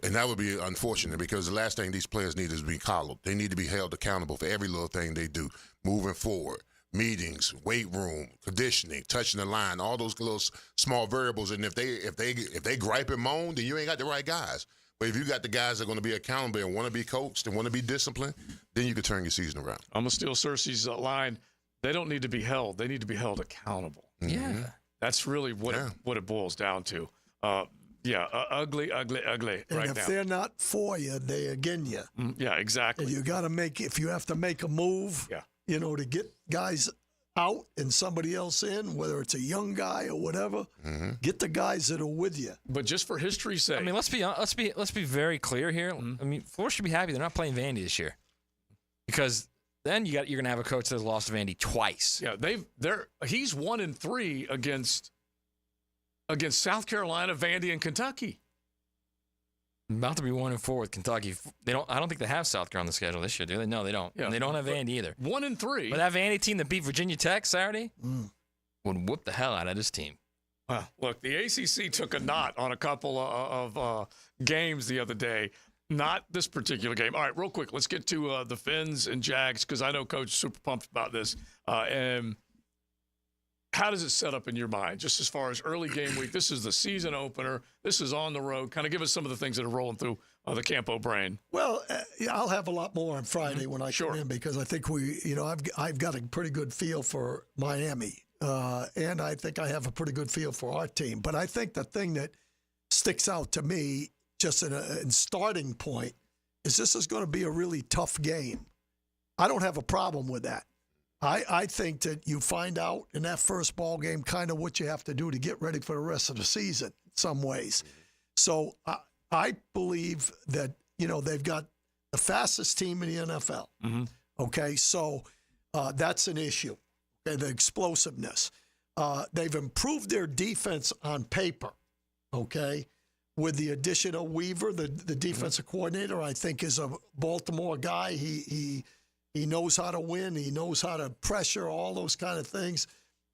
and that would be unfortunate, because the last thing these players need is to be coddled. They need to be held accountable for every little thing they do moving forward. Meetings, weight room, conditioning, touching the line, all those little small variables. And if they gripe and moan, then you ain't got the right guys. But if you got the guys that are going to be accountable and want to be coached and want to be disciplined, then you can turn your season around. I'm going to steal Searcy's line. They don't need to be held. They need to be held accountable. Yeah. Mm-hmm. That's really what it boils down to. Ugly and right if now. They're not for you, they again you. Yeah, exactly. And you got to if you have to make a move, to get guys out and somebody else in, whether it's a young guy or whatever, get the guys that are with you. But just for history's sake. Let's be very clear here. Florida should be happy they're not playing Vandy this year, because then you're going to have a coach that's lost to Vandy twice. Yeah, he's 1-3 against South Carolina, Vandy, and Kentucky. About to be 1-4 with Kentucky. I don't think they have South Carolina on the schedule this year, do they? No, they don't. Yeah. And they don't have Vandy either. 1-3. But that Vandy team that beat Virginia Tech Saturday would whoop the hell out of this team. Look, the ACC took a knot on a couple of games the other day. Not this particular game. All right, real quick, let's get to the Fins and Jags, because I know Coach is super pumped about this. And how does it set up in your mind, just as far as early game week? This is the season opener. This is on the road. Kind of give us some of the things that are rolling through the Campo brain. Well, I'll have a lot more on Friday when I come in, because I think I've got a pretty good feel for Miami, and I think I have a pretty good feel for our team. But I think the thing that sticks out to me, just in starting point, is this is going to be a really tough game. I don't have a problem with that. I think that you find out in that first ball game kind of what you have to do to get ready for the rest of the season in some ways. So I believe that, they've got the fastest team in the NFL. Mm-hmm. Okay, so that's an issue, the explosiveness. They've improved their defense on paper, okay, with the addition of Weaver, the defensive coordinator, I think is a Baltimore guy. He knows how to win. He knows how to pressure, all those kind of things.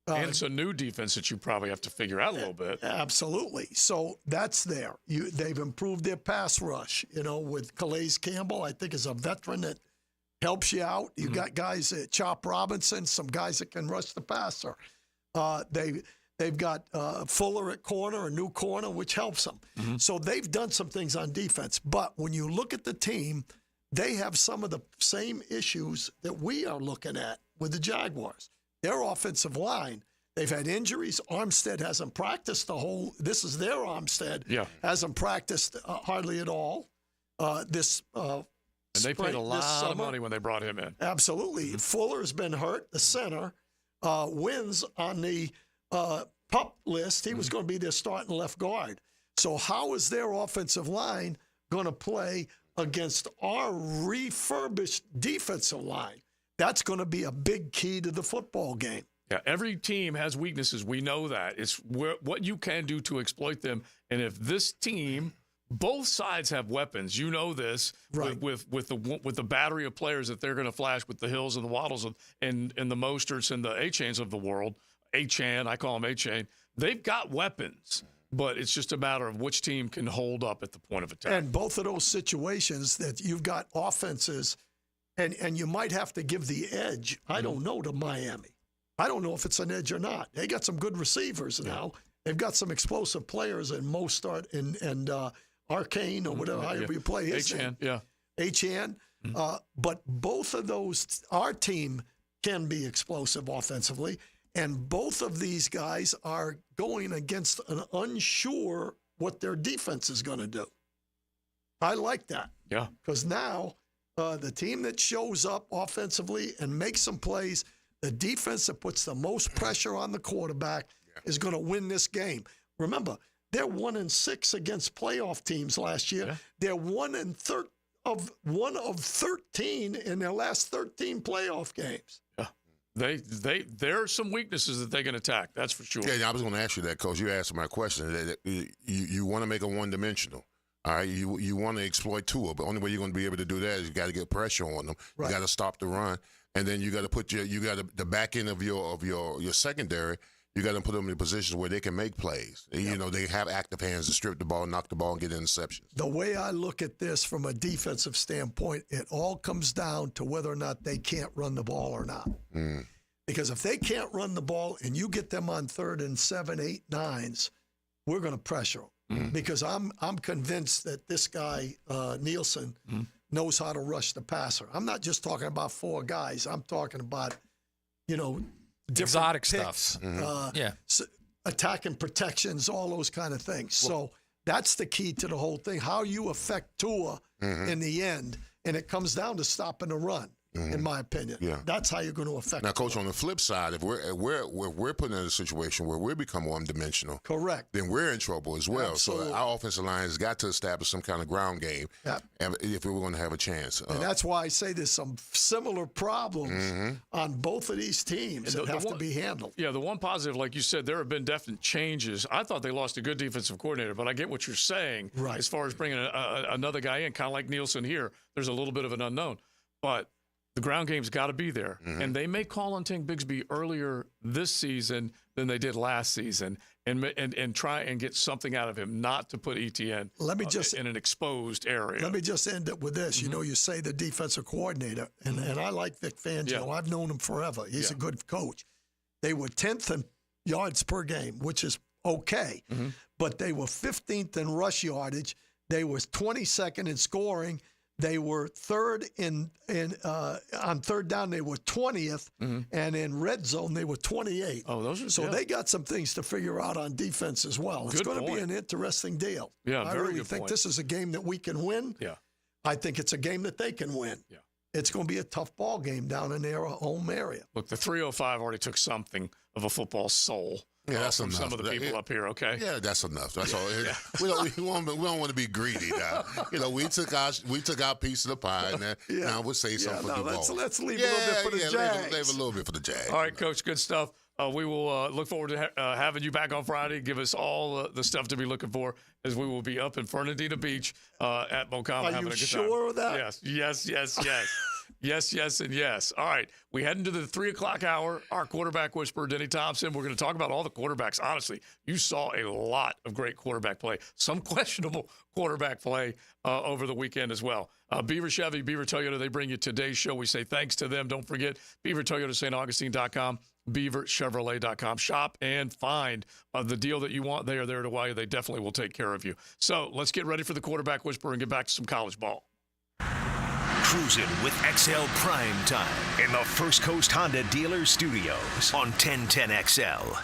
And it's a new defense that you probably have to figure out a little bit. Absolutely. So that's there. They've improved their pass rush, with Calais Campbell, I think is a veteran that helps you out. You got guys, Chop Robinson, some guys that can rush the passer. They've They've got Fuller at corner, a new corner, which helps them. Mm-hmm. So they've done some things on defense. But when you look at the team, they have some of the same issues that we are looking at with the Jaguars. Their offensive line, they've had injuries. Armstead hasn't practiced this is their Armstead. Yeah. Hasn't practiced hardly at all. And they paid a lot of money when they brought him in. Absolutely. Mm-hmm. Fuller's been hurt, the center. Wins on the PUP list. He was going to be their starting left guard. So how is their offensive line going to play against our refurbished defensive line? That's going to be a big key to the football game. Yeah, every team has weaknesses. We know that. It's what you can do to exploit them. And if this team, both sides have weapons. You know this, right. with the battery of players that they're going to flash with the Hills and the Waddles and the Mosterts and the Achains of the world. Achan, I call him Achan. They've got weapons, but it's just a matter of which team can hold up at the point of attack. And both of those situations that you've got offenses, and you might have to give the edge, I don't know, to Miami. I don't know if it's an edge or not. They got some good receivers now. They've got some explosive players in Mostert and Arcane or whatever, however you play his name. Achan. But both of those, our team can be explosive offensively. And both of these guys are going against an unsure what their defense is going to do. I like that. Yeah. Because now the team that shows up offensively and makes some plays, the defense that puts the most pressure on the quarterback is going to win this game. Remember, they're 1-6 against playoff teams last year. Yeah. They're 1 of 13 in their last 13 playoff games. Yeah. There are some weaknesses that they can attack. That's for sure. Yeah, I was going to ask you that, Coach. You answered my question. You want to make them one-dimensional. All right, you want to exploit Tua, but the only way you're going to be able to do that is you got to get pressure on them. Right. You got to stop the run, and then you got to put the back end of your secondary. You got to put them in positions where they can make plays. Yep. You know, they have active hands to strip the ball, knock the ball, and get interceptions. The way I look at this from a defensive standpoint, it all comes down to whether or not they can't run the ball or not. Because if they can't run the ball and you get them on 3rd and 7, 8, 9s, we're going to pressure them. Because I'm convinced that this guy, Nielsen, knows how to rush the passer. I'm not just talking about 4 guys. I'm talking about, exotic picks, stuff. Attacking protections, all those kind of things. So that's the key to the whole thing, how you affect Tua in the end. And it comes down to stopping the run. In my opinion, that's how you're going to affect. Now, Coach, on the flip side, if we're put in a situation where we become one-dimensional, correct, then we're in trouble as well. Absolutely. So our offensive line has got to establish some kind of ground game if we're going to have a chance. And that's why I say there's some similar problems on both of these teams that have to be handled. Yeah, the one positive, like you said, there have been definite changes. I thought they lost a good defensive coordinator, but I get what you're saying as far as bringing another guy in, kind of like Nielsen here. There's a little bit of an unknown, but the ground game's got to be there. And they may call on Tank Bigsby earlier this season than they did last season and try and get something out of him, not to put ETN in an exposed area. Let me just end it with this. You say the defensive coordinator, and I like Vic Fangio. Yeah. I've known him forever. He's a good coach. They were 10th in yards per game, which is okay. But they were 15th in rush yardage. They were 22nd in scoring. They were 3rd on 3rd down. They were 20th, and in red zone they were 28th. Oh, those are so they got some things to figure out on defense as well. It's going to be an interesting deal. Yeah, I really think this is a game that we can win. Yeah, I think it's a game that they can win. Yeah, it's going to be a tough ball game down in their home area. Look, the 305 already took something of a football soul. Yeah, that's from enough. Some of the people up here, okay? Yeah, that's enough. That's all. We don't want to be greedy now. We took our piece of the pie, and now we'll say something for the ball. Let's leave a little bit for the Jags. Leave a little bit for the Jags. All right, Coach, good stuff. We will look forward to having you back on Friday. Give us all the stuff to be looking for as we will be up in Fernandina Beach at Mocama having a good time. Are you sure of that? Yes. Yes, and yes. All right, we head into the 3 o'clock hour. Our quarterback whisperer, Denny Thompson. We're going to talk about all the quarterbacks. Honestly, you saw a lot of great quarterback play, some questionable quarterback play over the weekend as well. Beaver Chevy, Beaver Toyota, they bring you today's show. We say thanks to them. Don't forget, BeaverToyota, StAugustine.com. BeaverChevrolet.com. Shop and find the deal that you want. They are there to why they definitely will take care of you. So let's get ready for the quarterback whisperer and get back to some college ball. Cruising with XL Primetime in the First Coast Honda Dealer Studios on 1010XL.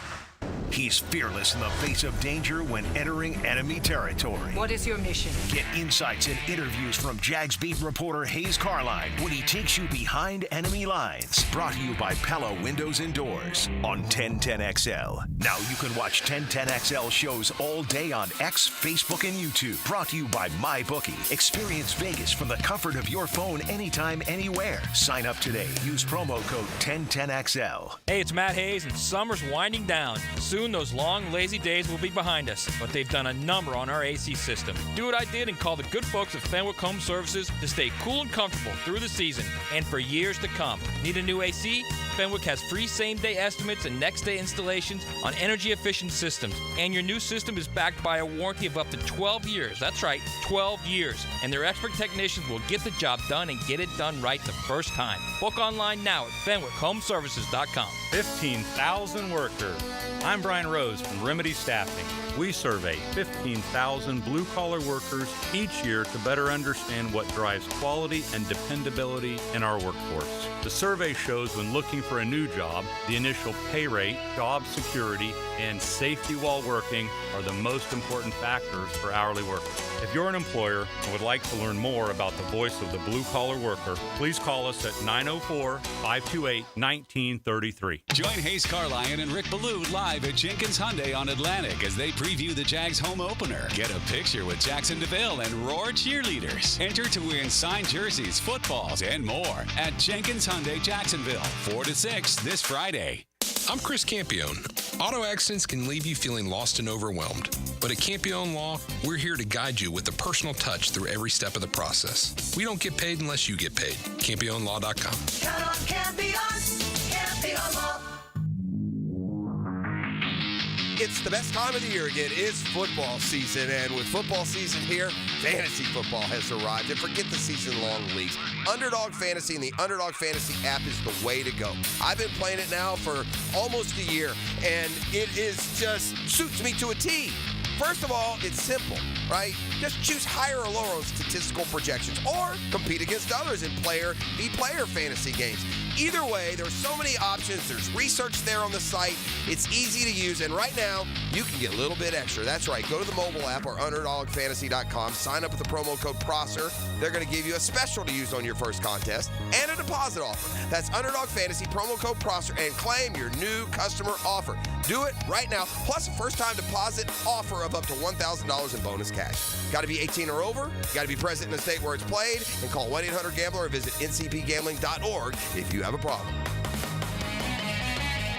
He's fearless in the face of danger when entering enemy territory. What is your mission? Get insights and interviews from Jags beat reporter Hayes Carline when he takes you behind enemy lines. Brought to you by Pella Windows and Doors on 1010XL. Now you can watch 1010XL shows all day on X, Facebook, and YouTube. Brought to you by MyBookie. Experience Vegas from the comfort of your phone anytime, anywhere. Sign up today. Use promo code 1010XL. Hey, it's Matt Hayes, and summer's winding down. Soon those long, lazy days will be behind us, but they've done a number on our AC system. Do what I did and call the good folks at Fenwick Home Services to stay cool and comfortable through the season and for years to come. Need a new AC? Fenwick has free same-day estimates and next-day installations on energy-efficient systems. And your new system is backed by a warranty of up to 12 years. That's right, 12 years. And their expert technicians will get the job done and get it done right the first time. Book online now at FenwickHomeservices.com. 15,000 workers. I'm Brian Rose from Remedy Staffing. We survey 15,000 blue-collar workers each year to better understand what drives quality and dependability in our workforce. The survey shows when looking for a new job, the initial pay rate, job security, and safety while working are the most important factors for hourly workers. If you're an employer and would like to learn more about the voice of the blue-collar worker, please call us at 904-528-1933. Join Hayes Carline and Rick Ballou live at Jenkins Hyundai on Atlantic as they preview the Jags home opener. Get a picture with Jackson DeVille and Roar cheerleaders. Enter to win signed jerseys, footballs, and more at Jenkins Hyundai Jacksonville, 4 to 6 this Friday. I'm Chris Campione. Auto accidents can leave you feeling lost and overwhelmed. But at Campione Law, we're here to guide you with a personal touch through every step of the process. We don't get paid unless you get paid. CampioneLaw.com. Count on Campione. Campione Law. It's the best time of the year again. It's football season, and with football season here, fantasy football has arrived. And forget the season-long leagues. Underdog Fantasy and the Underdog Fantasy app is the way to go. I've been playing it now for almost a year, and it is just suits me to a T. First of all, it's simple, right? Just choose higher or lower on statistical projections, or compete against others in player-v-player fantasy games. Either way, there's so many options. There's research there on the site. It's easy to use, and right now, you can get a little bit extra. That's right. Go to the mobile app or UnderdogFantasy.com. Sign up with the promo code PROSSER. They're going to give you a special to use on your first contest and a deposit offer. That's Underdog Fantasy, promo code PROSSER, and claim your new customer offer. Do it right now, plus a first-time deposit offer of up to $1,000 in bonus cash. Got to be 18 or over, got to be present in the state where it's played, and call 1-800-GAMBLER or visit ncpgambling.org if you have a problem.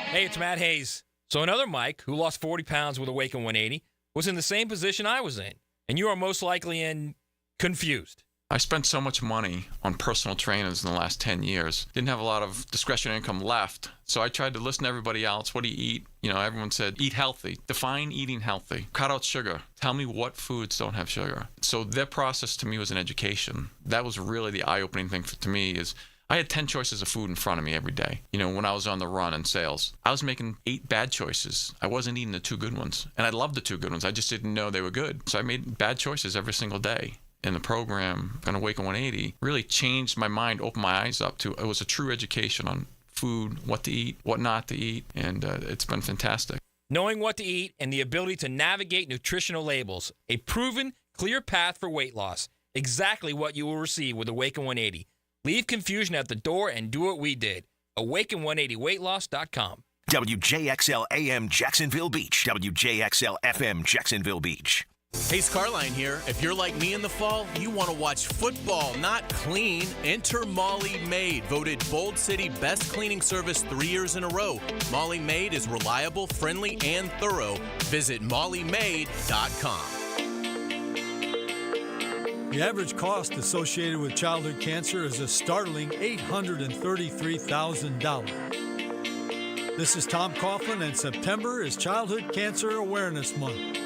Hey, it's Matt Hayes. So another Mike, who lost 40 pounds with Awaken 180, was in the same position I was in. And you are most likely confused. I spent so much money on personal trainers in the last 10 years. Didn't have a lot of discretionary income left. So I tried to listen to everybody else. What do you eat? You know, everyone said, eat healthy. Define eating healthy. Cut out sugar. Tell me what foods don't have sugar. So their process to me was an education. That was really the eye-opening thing to me is I had 10 choices of food in front of me every day. You know, when I was on the run in sales, I was making 8 bad choices. I wasn't eating the 2 good ones. And I loved the 2 good ones. I just didn't know they were good. So I made bad choices every single day. And the program, Awaken 180, really changed my mind, opened my eyes up to, it was a true education on food, what to eat, what not to eat, and it's been fantastic. Knowing what to eat and the ability to navigate nutritional labels, a proven, clear path for weight loss. Exactly what you will receive with Awaken 180. Leave confusion at the door and do what we did. Awaken180weightloss.com. WJXL AM Jacksonville Beach. WJXL FM Jacksonville Beach. Hayes Carline here. If you're like me in the fall, you want to watch football, not clean. Enter Molly Maid, voted Bold City Best Cleaning Service 3 years in a row. Molly Maid is reliable, friendly, and thorough. Visit mollymaid.com. The average cost associated with childhood cancer is a startling $833,000. This is Tom Coughlin, and September is Childhood Cancer Awareness Month.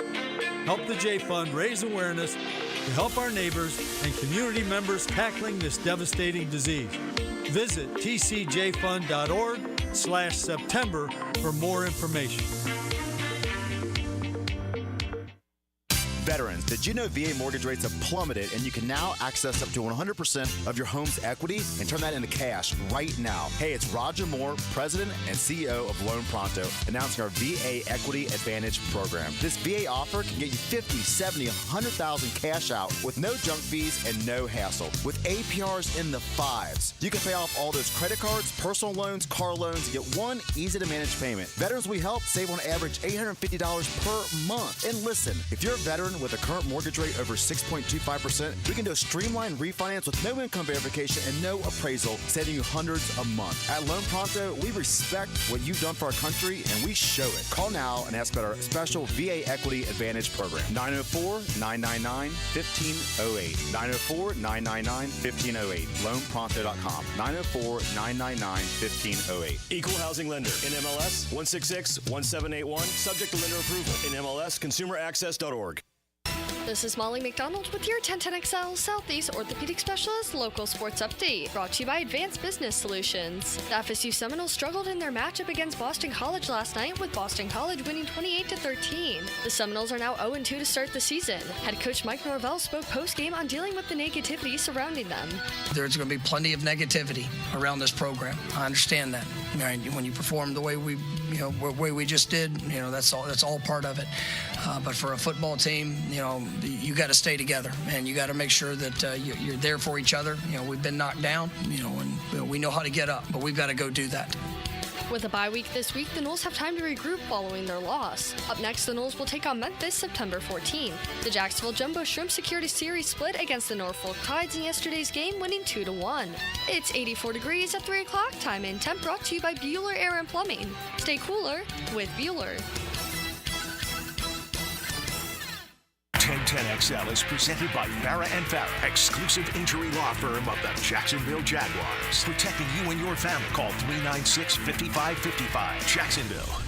Help the J Fund raise awareness to help our neighbors and community members tackling this devastating disease. Visit tcjfund.org VA.org/September for more information. Veterans, did you know VA mortgage rates have plummeted and you can now access up to 100% of your home's equity and turn that into cash right now? Hey, it's Roger Moore, President and CEO of Loan Pronto, announcing our VA Equity Advantage program. This VA offer can get you $50,000, $70,000, $100,000 cash out with no junk fees and no hassle. With APRs in the 5s, you can pay off all those credit cards, personal loans, car loans, and get one easy-to-manage payment. Veterans we help save on average $850 per month. And listen, if you're a veteran with a current mortgage rate over 6.25%, we can do a streamlined refinance with no income verification and no appraisal, saving you hundreds a month. At Loan Pronto, we respect what you've done for our country, and we show it. Call now and ask about our special VA Equity Advantage program. 904-999-1508. 904-999-1508. LoanPronto.com. 904-999-1508. Equal housing lender. NMLS 166-1781. Subject to lender approval. NMLS ConsumerAccess.org. This is Molly McDonald with your 1010XL Southeast Orthopedic Specialist Local Sports Update, brought to you by Advanced Business Solutions. The FSU Seminoles struggled in their matchup against Boston College last night, with Boston College winning 28-13. The Seminoles are now 0-2 to start the season. Head coach Mike Norvell spoke post-game on dealing with the negativity surrounding them. There's going to be plenty of negativity around this program. I understand that. When you perform the way we just did, that's all part of it. But for a football team, you got to stay together, and you got to make sure that you're there for each other. We've been knocked down, and we know how to get up, but we've got to go do that. With a bye week this week, the Noles have time to regroup following their loss. Up next, the Noles will take on Memphis September 14th. The Jacksonville Jumbo Shrimp secured a series split against the Norfolk Tides in yesterday's game, winning 2-1. It's 84 degrees at 3 o'clock. Time and temp brought to you by Bueller Air and Plumbing. Stay cooler with Bueller. 1010XL is presented by Farah & Farah, exclusive injury law firm of the Jacksonville Jaguars. Protecting you and your family. Call 396-5555. Jacksonville.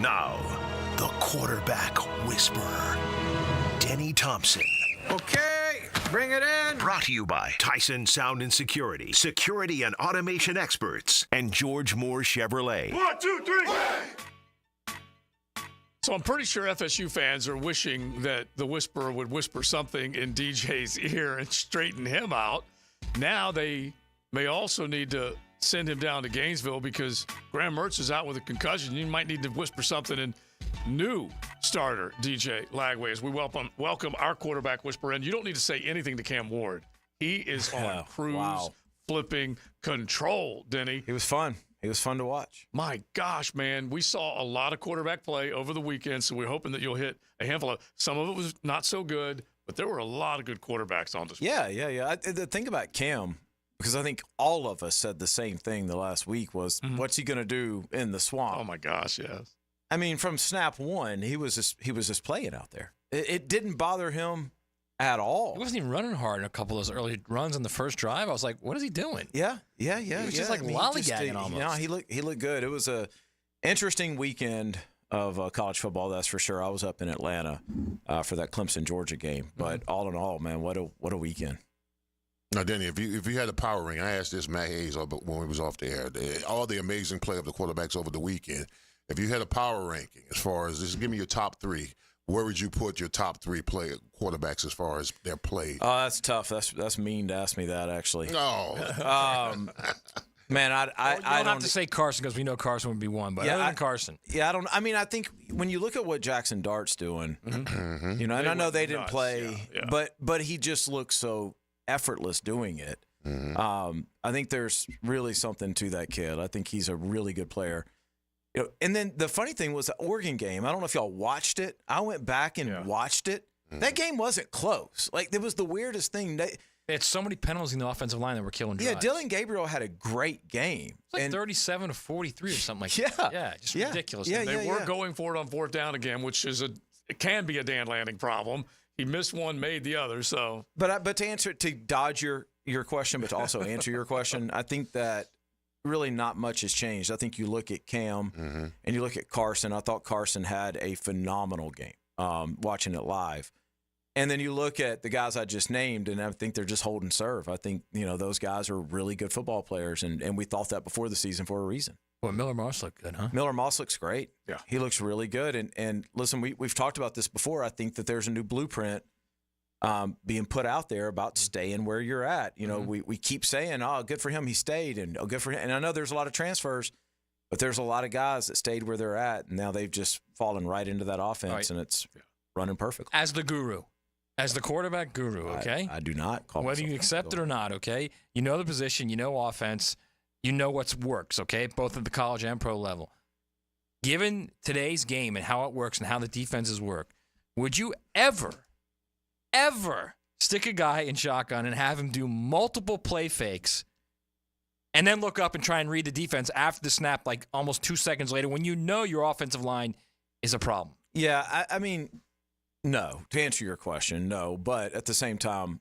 Now, the quarterback whisperer, Denny Thompson. Okay, bring it in. Brought to you by Tyson Sound and Security, security and automation experts, and George Moore Chevrolet. 1, 2, 3. So I'm pretty sure FSU fans are wishing that the whisperer would whisper something in DJ's ear and straighten him out. Now they may also need to send him down to Gainesville because Graham Mertz is out with a concussion. You might need to whisper something in new starter DJ Lagway as we welcome our quarterback whisperer. And you don't need to say anything to Cam Ward. He is on cruise, flipping control, Denny. He was fun. It was fun to watch. My gosh, man. We saw a lot of quarterback play over the weekend, so we're hoping that you'll hit a handful of – some of it was not so good, but there were a lot of good quarterbacks on display. Yeah. The thing about Cam, because I think all of us said the same thing the last week, was what's he going to do in the swamp? Oh, my gosh, yes. I mean, from snap one, he was just playing out there. It didn't bother him at all. He wasn't even running hard in a couple of those early runs on the first drive. I was like, what is he doing? Yeah. He was just like lollygagging almost. He looked good. It was a interesting weekend of college football, that's for sure. I was up in Atlanta for that Clemson-Georgia game. But all in all, man, what a weekend. Now, Denny, if you had a power ring, I asked this Matt Hayes when we was off the air, all the amazing play of the quarterbacks over the weekend, if you had a power ranking as far as just give me your top three, where would you put your top three quarterbacks as far as their play? Oh, that's tough. That's mean to ask me that, actually. No. Man, I don't have to say Carson because we know Carson would be one, but other than Carson. Yeah, I think when you look at what Jackson Dart's doing, and I know they didn't play, but he just looks so effortless doing it. I think there's really something to that kid. I think he's a really good player. And then the funny thing was the Oregon game. I don't know if y'all watched it. I went back and watched it. That game wasn't close. Like, it was the weirdest thing. They had so many penalties in the offensive line that were killing drives. Yeah, Dylan Gabriel had a great game. It's like 37 to 43 or something like that. Yeah, just ridiculous. Yeah, they were going for it on fourth down again, which is it can be a Dan Lanning problem. He missed one, made the other. So, but to dodge your question, but to also answer your question, I think that really not much has changed. I think you look at Cam and you look at Carson. I thought Carson had a phenomenal game watching it live. And then you look at the guys I just named, and I think they're just hold and serve. I think, those guys are really good football players, and we thought that before the season for a reason. Well, Miller Moss looked good, huh? Miller Moss looks great. Yeah. He looks really good. And listen, we've talked about this before. I think that there's a new blueprint being put out there about staying where you're at. We keep saying, oh, good for him, he stayed, and oh, good for him. And I know there's a lot of transfers, but there's a lot of guys that stayed where they're at, and now they've just fallen right into that offense, and it's running perfectly. As the guru. As the quarterback guru, okay? I do not call whether you accept it or not, okay? You know the position, you know offense, you know what works, okay? Both at the college and pro level. Given today's game and how it works and how the defenses work, would you ever stick a guy in shotgun and have him do multiple play fakes and then look up and try and read the defense after the snap like almost 2 seconds later when you know your offensive line is a problem? Yeah, I mean, no. To answer your question, no. But at the same time,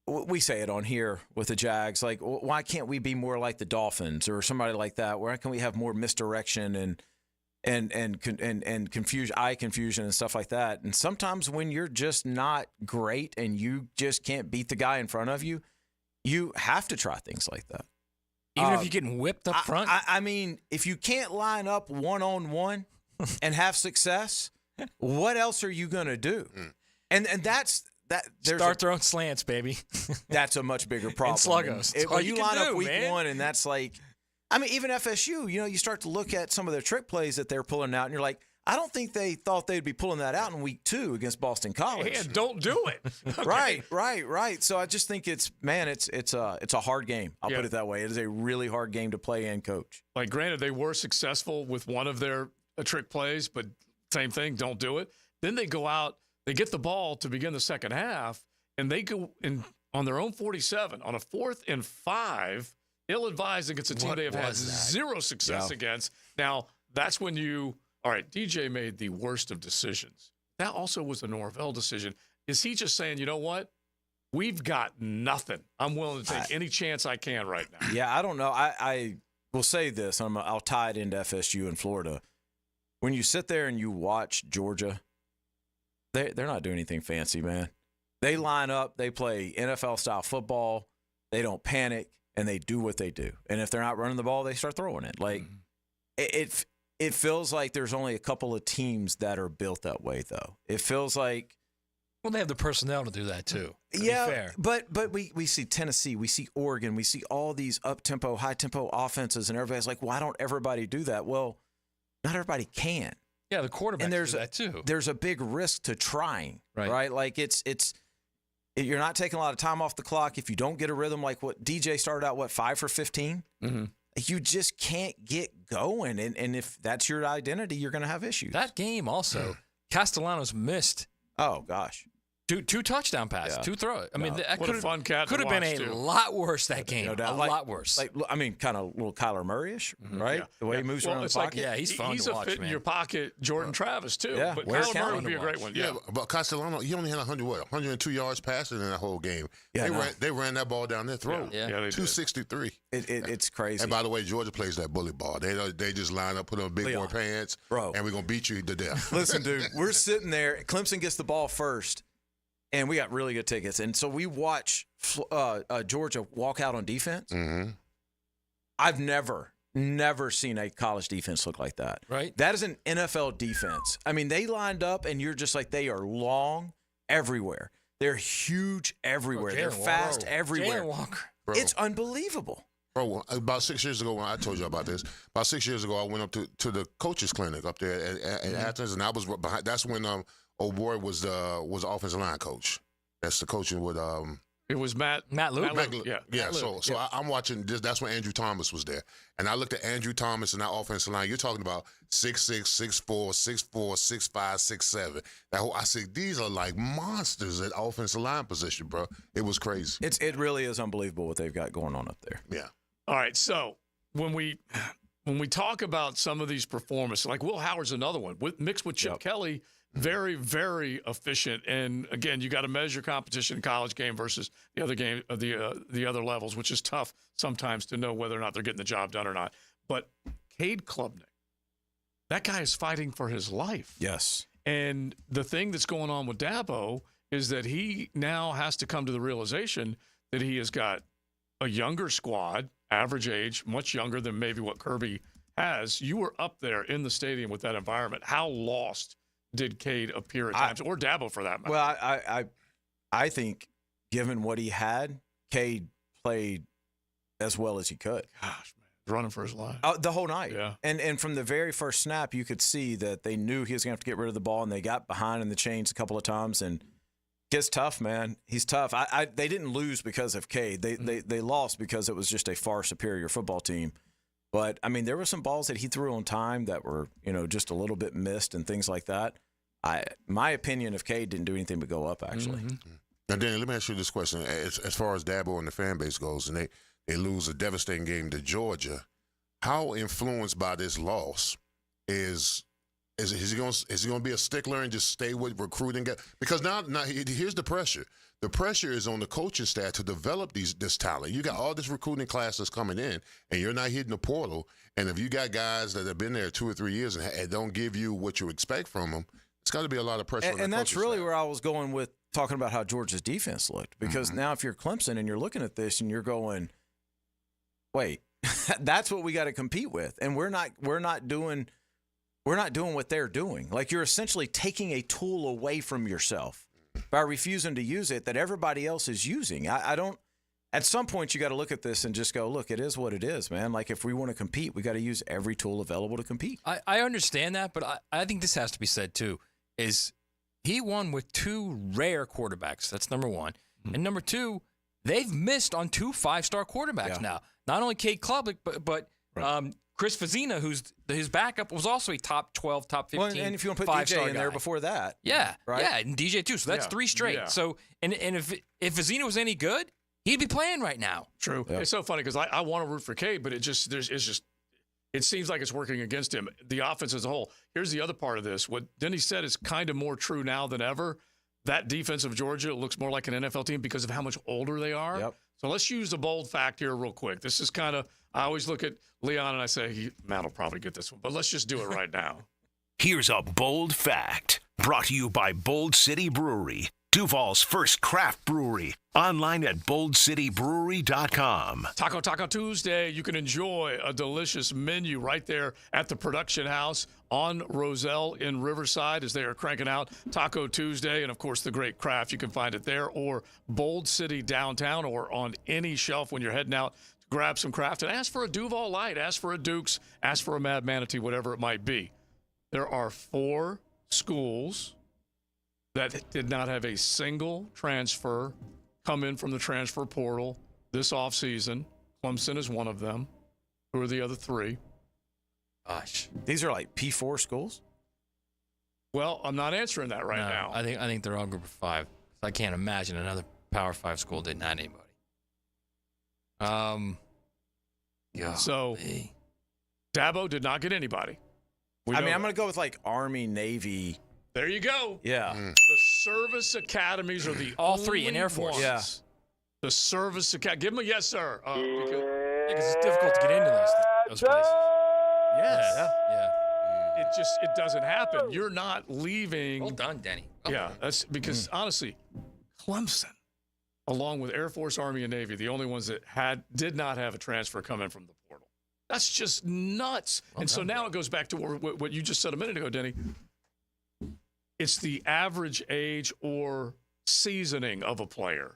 we say it on here with the Jags, like, why can't we be more like the Dolphins or somebody like that? Why can't we have more misdirection and confusion, eye confusion and stuff like that? And sometimes when you're just not great and you just can't beat the guy in front of you, you have to try things like that. Even if you're getting whipped up front? I mean, if you can't line up one-on-one and have success, what else are you going to do? And that's that. Start throwing slants, baby. That's a much bigger problem. And sluggos. When you line up week one, and that's like, I mean, even FSU, you start to look at some of their trick plays that they're pulling out, and you're like, I don't think they thought they'd be pulling that out in week 2 against Boston College. Yeah, don't do it. Okay. Right. So I just think it's a hard game. I'll put it that way. It is a really hard game to play and coach. Like, granted, they were successful with one of their trick plays, but same thing, don't do it. Then they go out, they get the ball to begin the second half, and they go in on their own 47 on a 4th and 5, ill-advised against a team they have had zero success against. Now, that's when all right, DJ made the worst of decisions. That also was a Norvell decision. Is he just saying, you know what? We've got nothing. I'm willing to take any chance I can right now. Yeah, I don't know. I will say this. I'll tie it into FSU in Florida. When you sit there and you watch Georgia, they're not doing anything fancy, man. They line up, they play NFL-style football, they don't panic, and they do what they do. And if they're not running the ball, they start throwing it. Like, it feels like there's only a couple of teams that are built that way, though. It feels like... Well, they have the personnel to do that, too. Yeah, be fair. but we see Tennessee, we see Oregon, we see all these up-tempo, high-tempo offenses, and everybody's like, why don't everybody do that? Well, not everybody can. Yeah, the quarterback do that too. There's a big risk to trying, right? Like you're not taking a lot of time off the clock. If you don't get a rhythm, like what DJ started out, 5 for 15? Mm-hmm. You just can't get going. And if that's your identity, you're going to have issues. That game also, Castellanos missed. Oh, gosh. Two touchdown passes, 2 throws. I mean, that what a fun cat could have been a lot worse that game. No doubt. A lot worse. kind of little Kyler Murray-ish, right? Yeah. The way he moves around the pocket. He's fun He's to watch, a fit in man. your pocket Jordan Travis, too. Yeah. But Where's Kyler Murray would be a great one. Yeah, but Castellano, he only had 102 yards passing in that whole game. Yeah, they ran that ball down their throat. Yeah, they 263. It's crazy. And by the way, Georgia plays that bully ball. They just line up, put on big boy pants, bro, and we're going to beat you to death. Listen, dude, we're sitting there. Clemson gets the ball first. And we got really good tickets. And so we watch Georgia walk out on defense. Mm-hmm. I've never seen a college defense look like that. Right. That is an NFL defense. I mean, they lined up, and you're just like, they are long everywhere. They're huge everywhere. They're fast everywhere. Jalen Walker. Bro. It's unbelievable. Bro, about 6 years ago, when I told you about this, about 6 years ago, I went up to the coaches clinic up there at Athens, and I was behind. That's when O'Boy was the offensive line coach. That's the coaching with It was Matt Luke. Yeah. So I'm watching this. That's when Andrew Thomas was there, and I looked at Andrew Thomas and that offensive line. You're talking about 6'6", 6'4", 6'4", 6'5", 6'7". I said these are like monsters at offensive line position, bro. It was crazy. It really is unbelievable what they've got going on up there. Yeah. All right. So when we talk about some of these performances, like Will Howard's another one, mixed with Chip Kelly. Very, very efficient, and again, you got to measure competition in college game versus the other game, the other levels, which is tough sometimes to know whether or not they're getting the job done or not. But Cade Klubnik, that guy is fighting for his life. Yes. And the thing that's going on with Dabo is that he now has to come to the realization that he has got a younger squad, average age, much younger than maybe what Kirby has. You were up there in the stadium with that environment. How lost did Cade appear at times, or Dabo for that matter? Well, I think given what he had, Cade played as well as he could. Gosh, man. Running for his life. The whole night. Yeah. And from the very first snap, you could see that they knew he was going to have to get rid of the ball, and they got behind in the chains a couple of times. And gets tough, man. He's tough. They didn't lose because of Cade. They lost because it was just a far superior football team. But, I mean, there were some balls that he threw on time that were, just a little bit missed and things like that. My opinion of Cade didn't do anything but go up, actually. Mm-hmm. Now, Danny, let me ask you this question. As far as Dabo and the fan base goes, and they lose a devastating game to Georgia, how influenced by this loss is he going to be a stickler and just stay with recruiting? Because now here's the pressure. The pressure is on the coaching staff to develop this talent. You got all this recruiting class that's coming in, and you're not hitting the portal. And if you got guys that have been there 2 or 3 years and don't give you what you expect from them, it's got to be a lot of pressure on the and that's coaching really staff. where I was going with talking about how Georgia's defense looked. Because now if you're Clemson and you're looking at this and you're going, wait, that's what we got to compete with. And we're not doing what they're doing. Like, you're essentially taking a tool away from yourself by refusing to use it that everybody else is using. I don't. At some point, you got to look at this and just go, look, it is what it is, man. Like, if we want to compete, we got to use every tool available to compete. I understand that, but I think this has to be said too. Is he won with 2 rare quarterbacks? That's number one, and number 2, they've missed on 2 5-star quarterbacks now. Not only Cade Klubnik, but Chris Fazina, who's his backup, was also a top 12, top 15. Well, and if you want to put DJ in there before that. Right? Yeah, and DJ too. So that's 3 straight. Yeah. So and if Fazina was any good, he'd be playing right now. True. Yep. It's so funny because I want to root for Cade, but it seems like it's working against him. The offense as a whole. Here's the other part of this. What Denny said is kind of more true now than ever. That defense of Georgia looks more like an NFL team because of how much older they are. Yep. So let's use a bold fact here real quick. This is kind of, I always look at Leon and I say, Matt will probably get this one, but let's just do it right now. Here's a bold fact brought to you by Bold City Brewery, Duval's first craft brewery. Online at boldcitybrewery.com. Taco Tuesday, you can enjoy a delicious menu right there at the production house on Roselle in Riverside as they are cranking out Taco Tuesday. And, of course, the great craft. You can find it there or Bold City downtown or on any shelf when you're heading out to grab some craft. And ask for a Duval Light, ask for a Duke's, ask for a Mad Manatee, whatever it might be. There are 4 schools that did not have a single transfer come in from the transfer portal this offseason. Clemson is one of them. Who are the other 3? Gosh. These are like P4 schools? Well, I'm not answering that right now. I think they're all group of 5. I can't imagine another Power 5 school didn't have anybody. So, Dabo did not get anybody. I'm going to go with like Army, Navy. There you go. Yeah. The service academies are the all 3 in Air Force. Ones. Yeah. The service academy. Give them a yes, sir. Because it's difficult to get into those places. Yes. Yeah. It doesn't happen. You're not leaving. Well done, Denny. Yeah, that's because honestly, Clemson, along with Air Force, Army, and Navy, the only ones that did not have a transfer come in from the portal. That's just nuts. And so now it goes back to what you just said a minute ago, Denny. It's the average age or seasoning of a player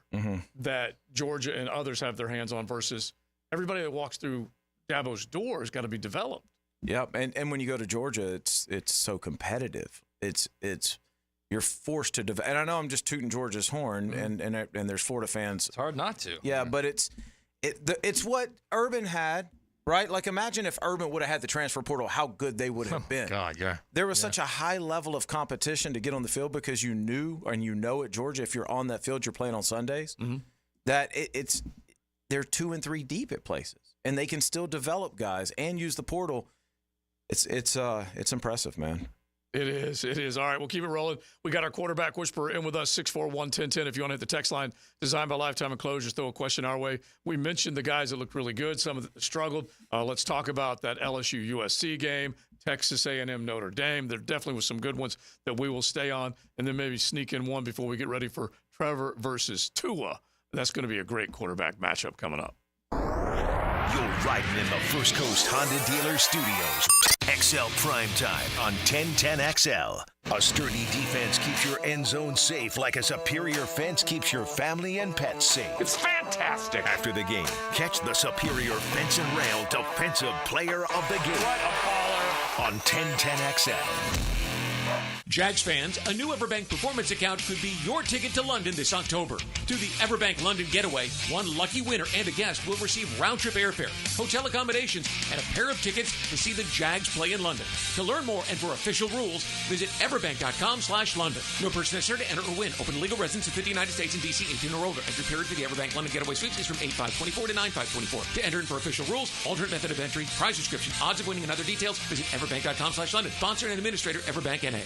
that Georgia and others have their hands on versus everybody that walks through Dabo's door has got to be developed. Yep, and when you go to Georgia, it's so competitive. It's you're forced to develop. And I know I'm just tooting Georgia's horn, and there's Florida fans. It's hard not to. Yeah, but it's what Urban had. Right? Like, imagine if Urban would have had the transfer portal, how good they would have been. God, yeah. There was such a high level of competition to get on the field because you knew, and you know at Georgia, if you're on that field, you're playing on Sundays, that they're 2 and 3 deep at places. And they can still develop guys and use the portal. It's impressive, man. It is. All right, we'll keep it rolling. We got our quarterback whisperer in with us, 641-1010. If you want to hit the text line, designed by Lifetime Enclosures, throw a question our way. We mentioned the guys that looked really good, some of that struggled. Let's talk about that LSU-USC game, Texas A&M Notre Dame. There definitely was some good ones that we will stay on, and then maybe sneak in one before we get ready for Trevor versus Tua. That's going to be a great quarterback matchup coming up. You're riding in the First Coast Honda Dealer Studios. XL Primetime on 1010XL. A sturdy defense keeps your end zone safe like a superior fence keeps your family and pets safe. It's fantastic. After the game, catch the Superior Fence and Rail Defensive Player of the Game. What a baller. On 1010XL. Jags fans, a new Everbank Performance account could be your ticket to London this October. Through the Everbank London Getaway, one lucky winner and a guest will receive round-trip airfare, hotel accommodations, and a pair of tickets to see the Jags play in London. To learn more and for official rules, visit everbank.com/London. No person necessary to enter or win. Open to legal residents of 50 United States and D.C. 18 or older. Entry period for the Everbank London Getaway Suites is from 8/5/24 to 9/5/24. To enter and for official rules, alternate method of entry, prize description, odds of winning, and other details, visit everbank.com/London. Sponsor and administrator, Everbank N.A.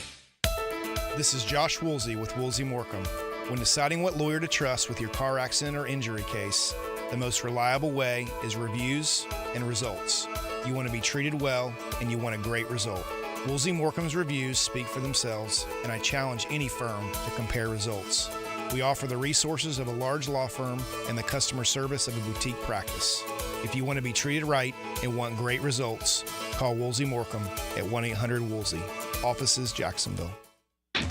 This is Josh Woolsey with Woolsey Morecambe. When deciding what lawyer to trust with your car accident or injury case, the most reliable way is reviews and results. You want to be treated well, and you want a great result. Woolsey Morecambe's reviews speak for themselves, and I challenge any firm to compare results. We offer the resources of a large law firm and the customer service of a boutique practice. If you want to be treated right and want great results, call Woolsey Morecambe at 1-800-WOOLSEY. Offices, Jacksonville.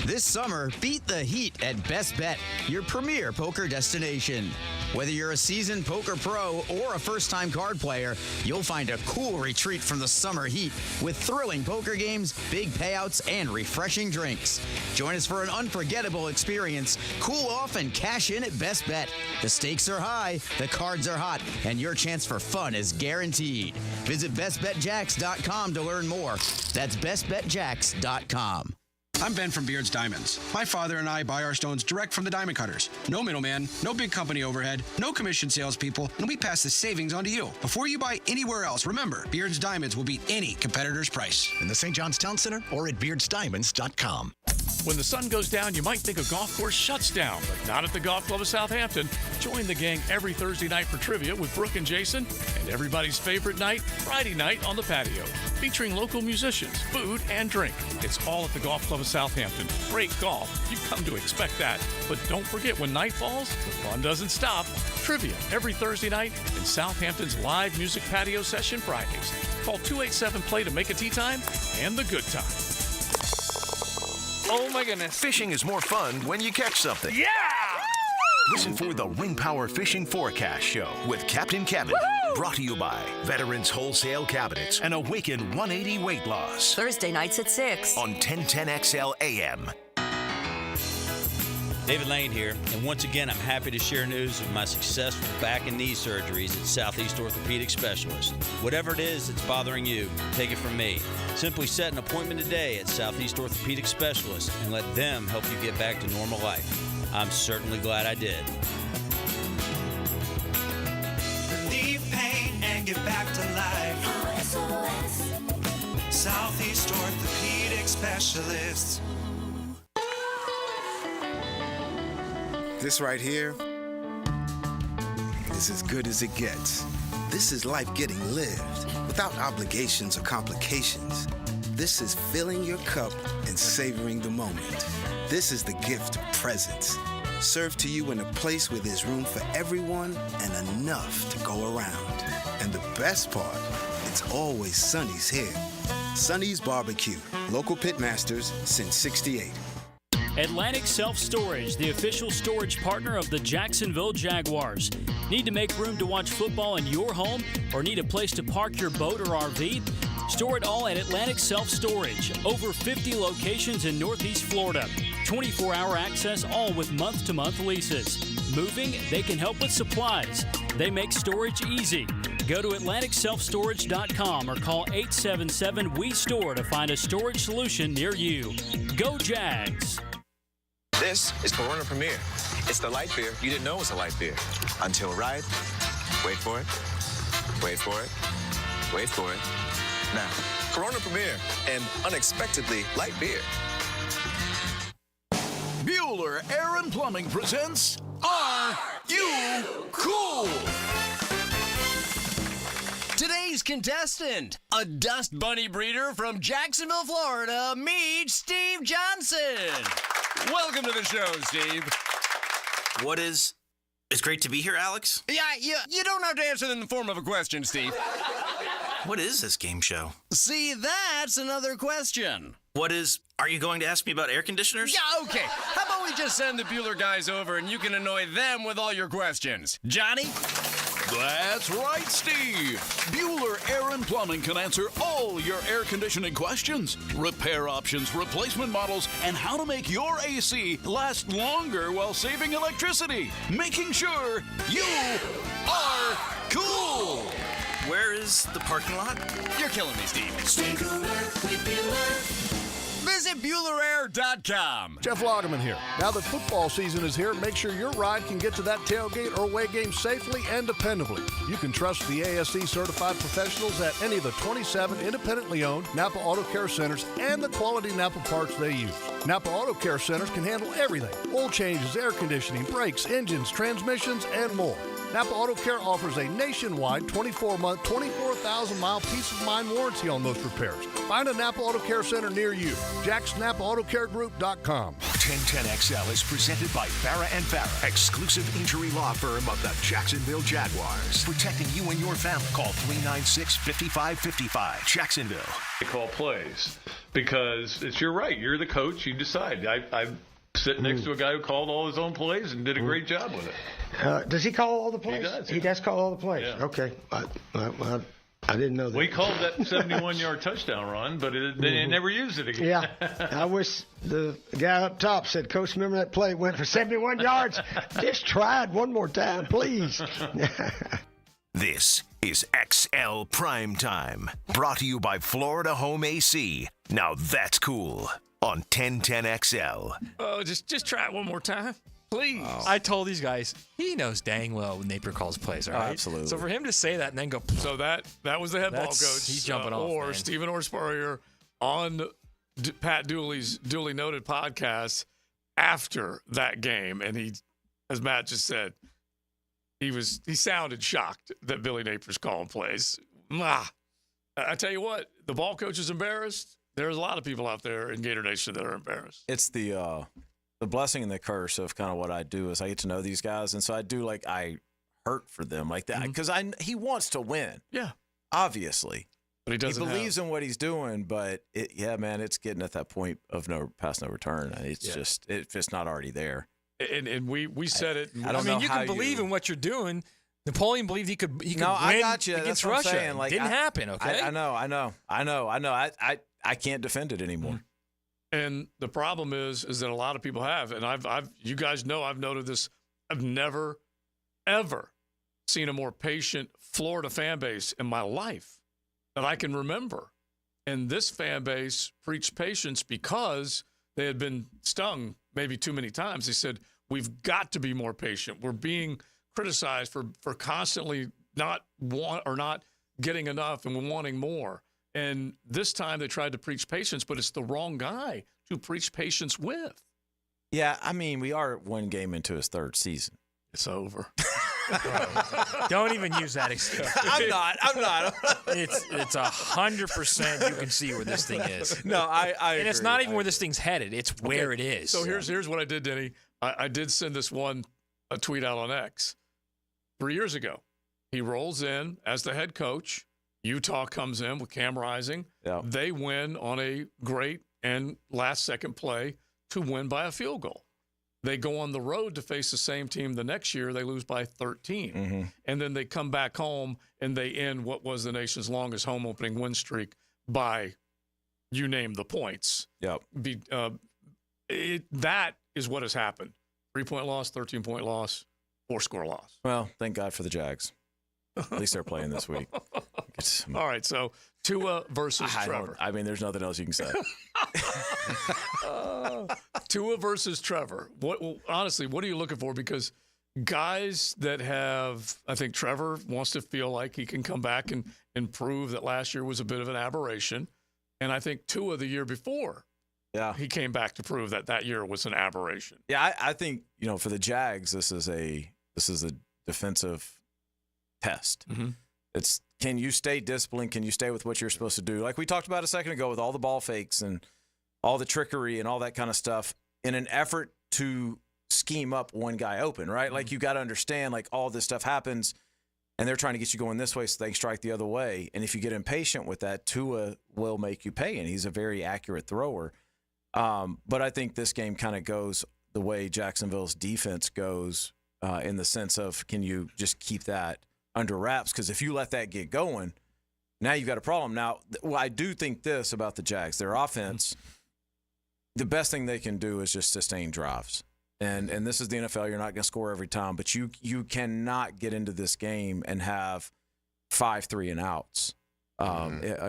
This summer, beat the heat at Best Bet, your premier poker destination. Whether you're a seasoned poker pro or a first-time card player, you'll find a cool retreat from the summer heat with thrilling poker games, big payouts, and refreshing drinks. Join us for an unforgettable experience. Cool off and cash in at Best Bet. The stakes are high, the cards are hot, and your chance for fun is guaranteed. Visit bestbetjacks.com to learn more. That's bestbetjacks.com. I'm Ben from Beard's Diamonds. My father and I buy our stones direct from the diamond cutters. No middleman, no big company overhead, no commission salespeople, and we pass the savings on to you. Before you buy anywhere else, remember, Beard's Diamonds will beat any competitor's price. In the St. John's Town Center or at beardsdiamonds.com. When the sun goes down, you might think a golf course shuts down, but not at the Golf Club of Southampton. Join the gang every Thursday night for trivia with Brooke and Jason, and everybody's favorite night, Friday night on the patio, featuring local musicians, food, and drink. It's all at the Golf Club of Southampton. Great golf. You've come to expect that. But don't forget, when night falls, the fun doesn't stop. Trivia every Thursday night in Southampton's live music patio session Fridays. Call 287-PLAY to make a tee time and the good time. Oh my goodness. Fishing is more fun when you catch something. Yeah! Listen for the Ring Power Fishing Forecast Show with Captain Kevin. Woo-hoo! Brought to you by Veterans Wholesale Cabinets and Awaken 180 Weight Loss. Thursday nights at 6. On 1010XL AM. David Lane here, and once again, I'm happy to share news of my successful back and knee surgeries at Southeast Orthopedic Specialist. Whatever it is that's bothering you, take it from me. Simply set an appointment today at Southeast Orthopedic Specialist and let them help you get back to normal life. I'm certainly glad I did. Relieve pain and get back to life. SOS. Southeast Orthopedic Specialists. This right here is as good as it gets. This is life getting lived without obligations or complications. This is filling your cup and savoring the moment. This is the gift of presence, served to you in a place where there's room for everyone and enough to go around. And the best part, it's always Sonny's here. Sonny's Barbecue, local pitmasters since '68. Atlantic Self-Storage, the official storage partner of the Jacksonville Jaguars. Need to make room to watch football in your home or need a place to park your boat or RV? Store it all at Atlantic Self-Storage. Over 50 locations in Northeast Florida. 24-hour access, all with month-to-month leases. Moving? They can help with supplies. They make storage easy. Go to AtlanticSelfStorage.com or call 877-WE-STORE to find a storage solution near you. Go Jags! This is Corona Premier. It's the light beer you didn't know was a light beer. Until right. Wait for it. Wait for it. Wait for it. Now. Corona Premier, and unexpectedly light beer. Bueller Air and Plumbing presents Are You Cool? Today's contestant, a dust bunny breeder from Jacksonville, Florida, meets Steve Johnson. Welcome to the show, Steve. It's great to be here, Alex. Yeah, you don't have to answer in the form of a question, Steve. What is this game show? See, that's another question. Are you going to ask me about air conditioners? Yeah, okay. How about we just send the Bueller guys over and you can annoy them with all your questions? Johnny? That's right, Steve. Bueller Air and Plumbing can answer all your air conditioning questions, repair options, replacement models, and how to make your AC last longer while saving electricity, making sure you are cool. Where is the parking lot? You're killing me, Steve. Stay cooler with Bueller. Visit BuellerAir.com. Jeff Lagerman here. Now that football season is here, make sure your ride can get to that tailgate or away game safely and dependably. You can trust the ASE certified professionals at any of the 27 independently owned Napa Auto Care Centers and the quality Napa parts they use. Napa Auto Care Centers can handle everything: oil changes, air conditioning, brakes, engines, transmissions, and more. Napa Auto Care offers a nationwide 24-month, 24,000-mile peace-of-mind warranty on most repairs. Find a Napa Auto Care Center near you. JacksNapaAutoCareGroup.com. 1010XL is presented by Farrah & Farrah, exclusive injury law firm of the Jacksonville Jaguars. Protecting you and your family. Call 396-5555. Jacksonville. They call plays because you're right. You're the coach. You decide. I sit next to a guy who called all his own plays and did a great job with it. Does he call all the plays? He does. He does call all the plays. Yeah. Okay. I didn't know that. We called that 71-yard touchdown run, but they never used it again. Yeah. I wish the guy up top said, Coach, remember that play went for 71 yards? Just try it one more time, please. This is XL Primetime, brought to you by Florida Home AC. Now that's cool on 1010XL. Oh, just try it one more time. Please. Oh. I told these guys, he knows dang well when Napier calls plays, all right? Absolutely. So for him to say that and then go... So that was the head ball coach. He's jumping off, Or man. Stephen Orspurrier on Pat Dooley's Duly Noted podcast after that game. And he, as Matt just said, he sounded shocked that Billy Napier's calling plays. I tell you what, the ball coach is embarrassed. There's a lot of people out there in Gator Nation that are embarrassed. It's the blessing and the curse of kind of what I do is I get to know these guys, and so I hurt for them like that because he wants to win. Yeah, obviously, but he doesn't. He believes in what he's doing, but it's getting at that point of no return. It's just not already there. And we said it. I don't know you can believe in what you're doing. Napoleon believed he could win I got you. against That's what I'm Russia. saying. Like, Didn't happen. Okay, I know. I can't defend it anymore. And the problem is that a lot of people have, and you guys know I've noted this. I've never, ever seen a more patient Florida fan base in my life that I can remember. And this fan base preached patience because they had been stung maybe too many times. They said, we've got to be more patient. We're being criticized for constantly not getting enough and wanting more. And this time they tried to preach patience, but it's the wrong guy to preach patience with. Yeah, I mean, we are one game into his third season. It's over. Don't even use that excuse. I'm not. It's 100% you can see where this thing is. No, I and agree. it's not even where this thing's headed. It's where it is. So here's what I did, Denny. I did send a tweet out on X 3 years ago. He rolls in as the head coach. Utah comes in with Cam Rising. Yeah. They win on a great and last-second play to win by a field goal. They go on the road to face the same team the next year. They lose by 13. Mm-hmm. And then they come back home, and they end what was the nation's longest home opening win streak by, you name the points. Yep. That is what has happened. 3-point loss, 13-point loss, 4-score loss. Well, thank God for the Jags. At least they're playing this week. All right, so Tua versus Trevor. I mean, there's nothing else you can say. Tua versus Trevor. Honestly, what are you looking for? Because guys that have, I think Trevor wants to feel like he can come back and prove that last year was a bit of an aberration. And I think Tua the year before, he came back to prove that year was an aberration. Yeah, I think, for the Jags, this is a defensive test. Mm-hmm. It's, can you stay disciplined? Can you stay with what you're supposed to do? Like we talked about a second ago with all the ball fakes and all the trickery and all that kind of stuff in an effort to scheme up one guy open, right? Mm-hmm. Like you got to understand, like all this stuff happens and they're trying to get you going this way so they can strike the other way. And if you get impatient with that, Tua will make you pay. And he's a very accurate thrower. But I think this game kind of goes the way Jacksonville's defense goes in the sense of, can you just keep that under wraps? Because if you let that get going, now you've got a problem. Now, I do think this about the Jags. Their offense, the best thing they can do is just sustain drives. And this is the NFL. You're not going to score every time. But you cannot get into this game and have 5 3-and-outs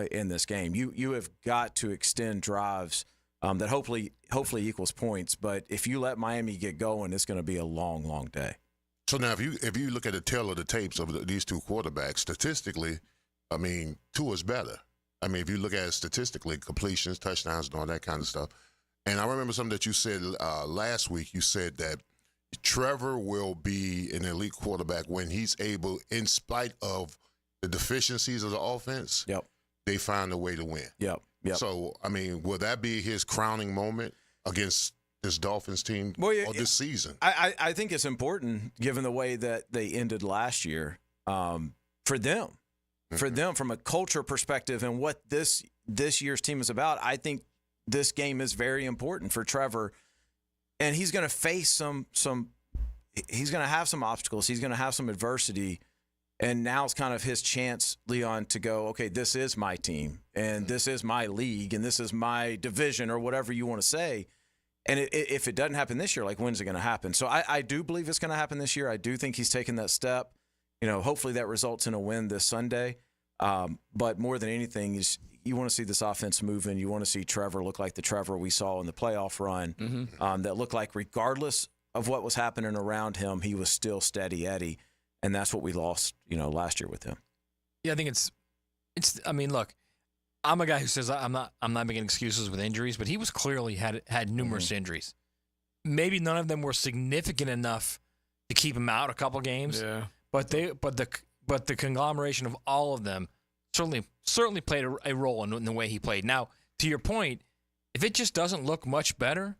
in this game. You have got to extend drives that hopefully equals points. But if you let Miami get going, it's going to be a long, long day. So now, if you look at the tail of the tapes of these two quarterbacks, statistically, I mean, Tua's better. I mean, if you look at it statistically, completions, touchdowns, and all that kind of stuff. And I remember something that you said last week. You said that Trevor will be an elite quarterback when he's able, in spite of the deficiencies of the offense, they find a way to win. Yep. So, I mean, will that be his crowning moment against this Dolphins team or this season? I think it's important, given the way that they ended last year, for them. For them, from a culture perspective and what this year's team is about, I think this game is very important for Trevor. And he's going to face he's going to have some obstacles. He's going to have some adversity. And now it's kind of his chance, Leon, to go, okay, this is my team, and this is my league, and this is my division, or whatever you want to say. And if it doesn't happen this year, like, when's it going to happen? So I do believe it's going to happen this year. I do think he's taken that step. Hopefully that results in a win this Sunday. But more than anything, you want to see this offense moving. You want to see Trevor look like the Trevor we saw in the playoff run, that looked like regardless of what was happening around him, he was still steady Eddie. And that's what we lost, last year with him. Yeah, I think it's. I mean, look, I'm a guy who says I'm not making excuses with injuries, but he was clearly had numerous injuries. Maybe none of them were significant enough to keep him out a couple games. Yeah. But the conglomeration of all of them certainly played a role in the way he played. Now, to your point, if it just doesn't look much better,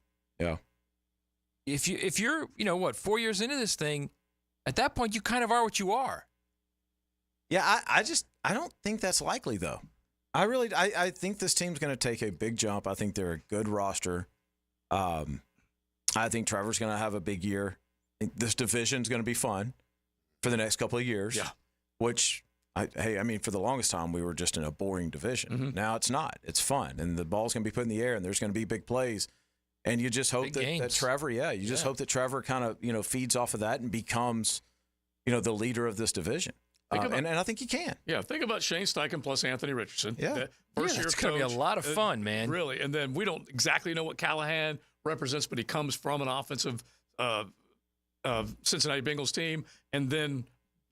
if you're 4 years into this thing, at that point you kind of are what you are. Yeah, I don't think that's likely though. I think this team's going to take a big jump. I think they're a good roster. I think Trevor's going to have a big year. I think this division's going to be fun for the next couple of years. Yeah. Which, I mean, for the longest time, we were just in a boring division. Now it's not. It's fun. And the ball's going to be put in the air, and there's going to be big plays. And you just hope that Trevor, just hope that Trevor kind of, feeds off of that and becomes, the leader of this division. And I think he can. Yeah, think about Shane Steichen plus Anthony Richardson. Yeah. First year it's going to be a lot of fun, man. Really. And then we don't exactly know what Callahan represents, but he comes from an offensive Cincinnati Bengals team. And then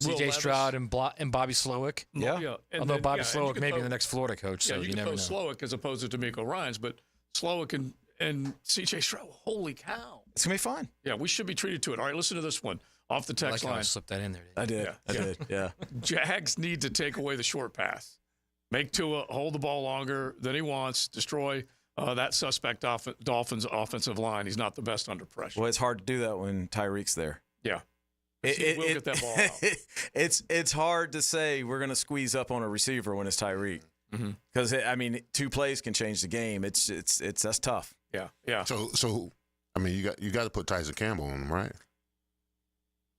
C.J. Stroud and Bobby Slowick. Yeah. Although Bobby Slowick may be the next Florida coach, so you never know. Slowick as opposed to D'Amico Ryans, but Slowick and C.J. Stroud, holy cow. It's going to be fun. Yeah, we should be treated to it. All right, listen to this one off the text line. I slipped that in there. I did. Yeah. Jags need to take away the short pass. Make Tua hold the ball longer than he wants, destroy that suspect Dolphins offensive line. He's not the best under pressure. Well, it's hard to do that when Tyreek's there. Yeah. We'll get that ball out. It's hard to say we're going to squeeze up on a receiver when it's Tyreek. Because, I mean, 2 plays can change the game. That's tough. Yeah. So I mean, you got to put Tyson Campbell on him, right?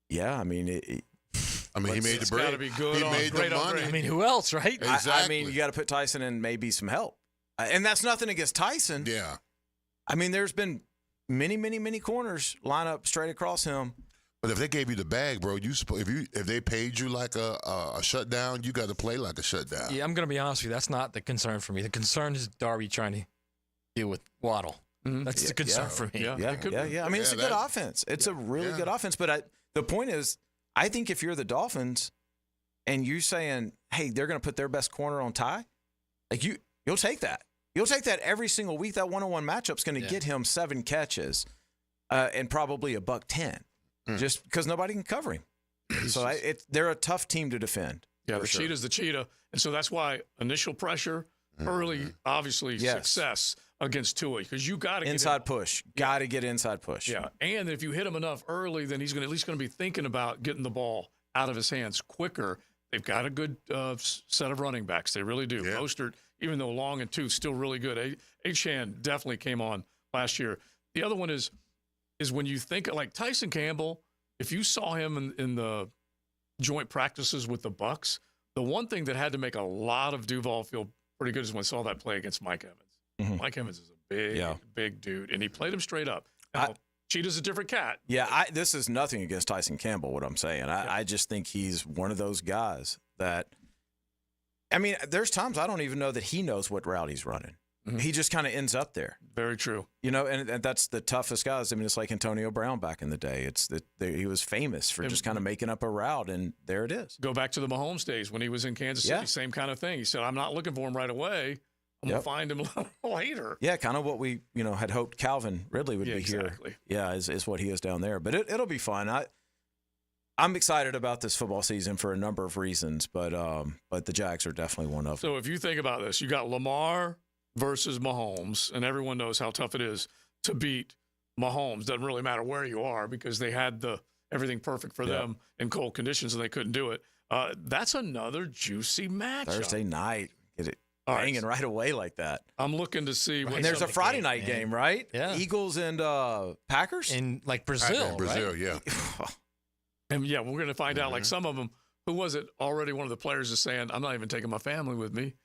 Yeah, I mean, he made the break. Got to be good. He made the money. I mean, who else, right? Exactly. I mean, you got to put Tyson in maybe some help, and that's nothing against Tyson. Yeah. I mean, there's been many corners line up straight across him. But if they gave you the bag, bro, if they paid you like a shutdown, you got to play like a shutdown. Yeah, I'm going to be honest with you. That's not the concern for me. The concern is Darby trying to deal with Waddle. That's the concern for me. Yeah. I mean, it's a good offense. It's a really good offense. But the point is, I think if you're the Dolphins and you're saying, hey, they're going to put their best corner on Ty, like you'll take that. You'll take that every single week. That one-on-one matchup's going to get him 7 catches and probably $110, just because nobody can cover him. So they're a tough team to defend. Yeah, the cheetah's the cheetah. And so that's why initial pressure, early, obviously, success against Tua, because you got to get inside push. Got to get inside push. Yeah, and if you hit him enough early, then he's at least going to be thinking about getting the ball out of his hands quicker. They've got a good set of running backs. They really do. Yeah. Mostert, even though long and tooth, still really good. Achane definitely came on last year. The other one is when you think like Tyson Campbell, if you saw him in the joint practices with the Bucs, the one thing that had to make a lot of Duval feel pretty good is when I saw that play against Mike Evans. Mm-hmm. Mike Evans is a big dude, and he played him straight up. Now, Cheetah's a different cat. Yeah, this is nothing against Tyson Campbell, what I'm saying. I just think he's one of those guys that – I mean, there's times I don't even know that he knows what route he's running. Mm-hmm. He just kind of ends up there. Very true. You know, and that's the toughest guys. I mean, it's like Antonio Brown back in the day. He was famous for just kind of making up a route, and there it is. Go back to the Mahomes days when he was in Kansas City, same kind of thing. He said, I'm not looking for him right away. I'm going to find him later. Yeah, kind of what we had hoped Calvin Ridley would be here. Yeah, is what he is down there. But it'll be fun. I'm excited about this football season for a number of reasons, but the Jags are definitely one of them. So if you think about this, you got Lamar versus Mahomes, and everyone knows how tough it is to beat Mahomes. Doesn't really matter where you are because they had everything perfect for them in cold conditions and they couldn't do it. That's another juicy matchup. Thursday night. Get it banging right away like that. I'm looking to see. And there's a Friday night game, right? Yeah. Eagles and Packers? In like Brazil, Brazil, right? yeah. And we're going to find out, like some of them, who was it already? One of the players is saying, I'm not even taking my family with me.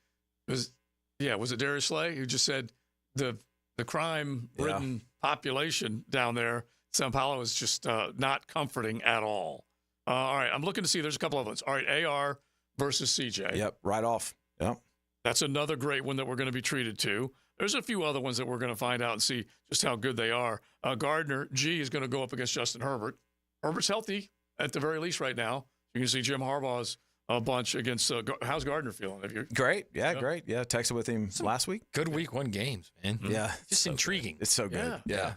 Was it Darius Slay who just said the crime-ridden population down there, Sao Paulo, is just not comforting at all. All right, I'm looking to see. There's a couple of ones. All right, AR versus CJ. Yep, right off. Yep. That's another great one that we're going to be treated to. There's a few other ones that we're going to find out and see just how good they are. Gardner, G, is going to go up against Justin Herbert. Herbert's healthy at the very least right now. You can see Jim Harbaugh's a bunch against how's Gardner feeling? Great. Yeah, great. Yeah, texted with him last week. Good week 1 games, man. Mm-hmm. Yeah. Just so intriguing. Good. It's so good. Yeah.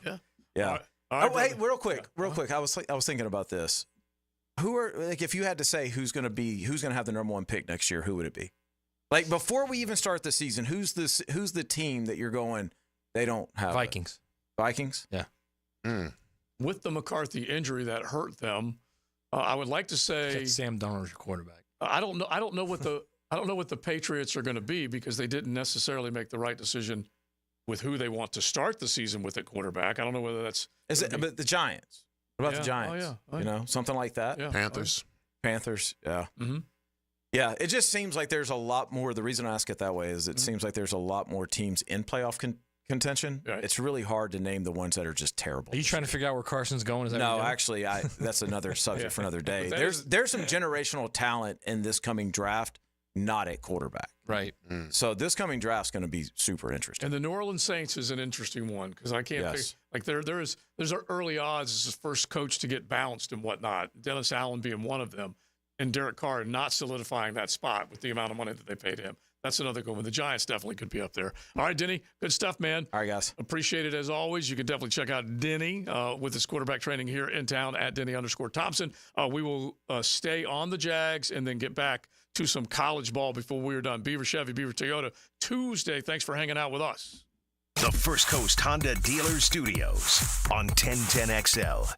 All right, hey, real quick. I was thinking about this. Who are, like, if you had to say who's going to have the number 1 pick next year, who would it be? Like, before we even start the season, who's the team that you're going, they don't have Vikings. Vikings? Yeah. With the McCarthy injury that hurt them, I would like to say Sam Darnold's your quarterback. I don't know what the Patriots are going to be because they didn't necessarily make the right decision with who they want to start the season with at quarterback. I don't know whether that's but the Giants. What about the Giants? Oh, yeah. Something like that. Yeah. Panthers. Yeah. Mm-hmm. Yeah, it just seems like there's a lot more. The reason I ask it that way is it seems like there's a lot more teams in playoff contention. Right. It's really hard to name the ones that are just terrible. Are you trying to figure out where Carson's going? No, actually, that's another subject for another day. There's some generational talent in this coming draft, not at quarterback. Right. So this coming draft's going to be super interesting. And the New Orleans Saints is an interesting one because I can't figure, like there's early odds as the first coach to get bounced and whatnot. Dennis Allen being one of them, and Derek Carr not solidifying that spot with the amount of money that they paid him. That's another good one. The Giants definitely could be up there. All right, Denny, good stuff, man. All right, guys. Appreciate it as always. You can definitely check out Denny with his quarterback training here in town at Denny_Thompson. We will stay on the Jags and then get back to some college ball before we are done. Beaver Chevy, Beaver Toyota, Tuesday. Thanks for hanging out with us. The First Coast Honda Dealer Studios on 1010XL.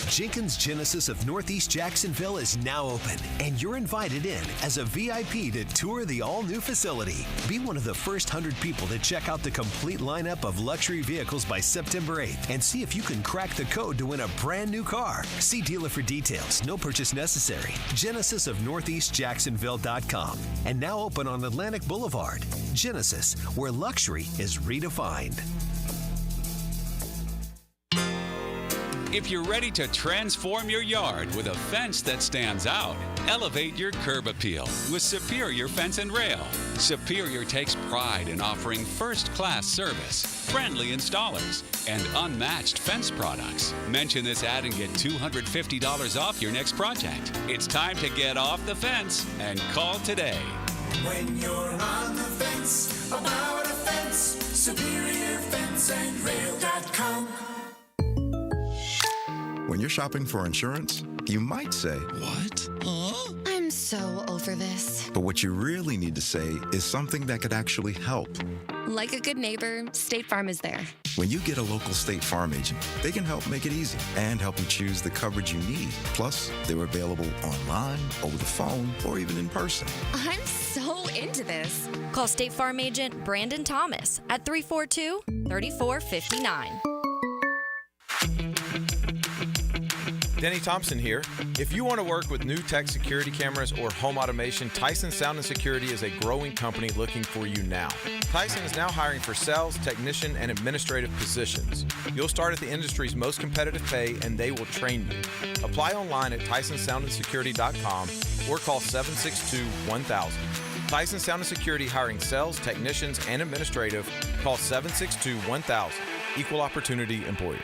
Jenkins Genesis of Northeast Jacksonville is now open, and you're invited in as a VIP to tour the all-new facility. Be one of the first 100 people to check out the complete lineup of luxury vehicles by September 8th and see if you can crack the code to win a brand new car. See dealer for details. No purchase necessary. Genesis of NortheastJacksonville.com. And now open on Atlantic Boulevard. Genesis, where luxury is redefined. If you're ready to transform your yard with a fence that stands out, elevate your curb appeal with Superior Fence and Rail. Superior takes pride in offering first-class service, friendly installers, and unmatched fence products. Mention this ad and get $250 off your next project. It's time to get off the fence and call today. When you're on the fence, SOS about a fence. SuperiorFenceandRail.com. When you're shopping for insurance, you might say, "What? Huh?" I'm so over this. But what you really need to say is something that could actually help. Like a good neighbor, State Farm is there. When you get a local State Farm agent, they can help make it easy and help you choose the coverage you need. Plus, they're available online, over the phone, or even in person. I'm so into this. Call State Farm agent Brandon Thomas at 342-3459. Denny Thompson here. If you want to work with new tech security cameras or home automation, Tyson Sound & Security is a growing company looking for you now. Tyson is now hiring for sales, technician, and administrative positions. You'll start at the industry's most competitive pay, and they will train you. Apply online at TysonSoundandSecurity.com or call 762-1000. Tyson Sound & Security hiring sales, technicians, and administrative. Call 762-1000. Equal Opportunity Employer.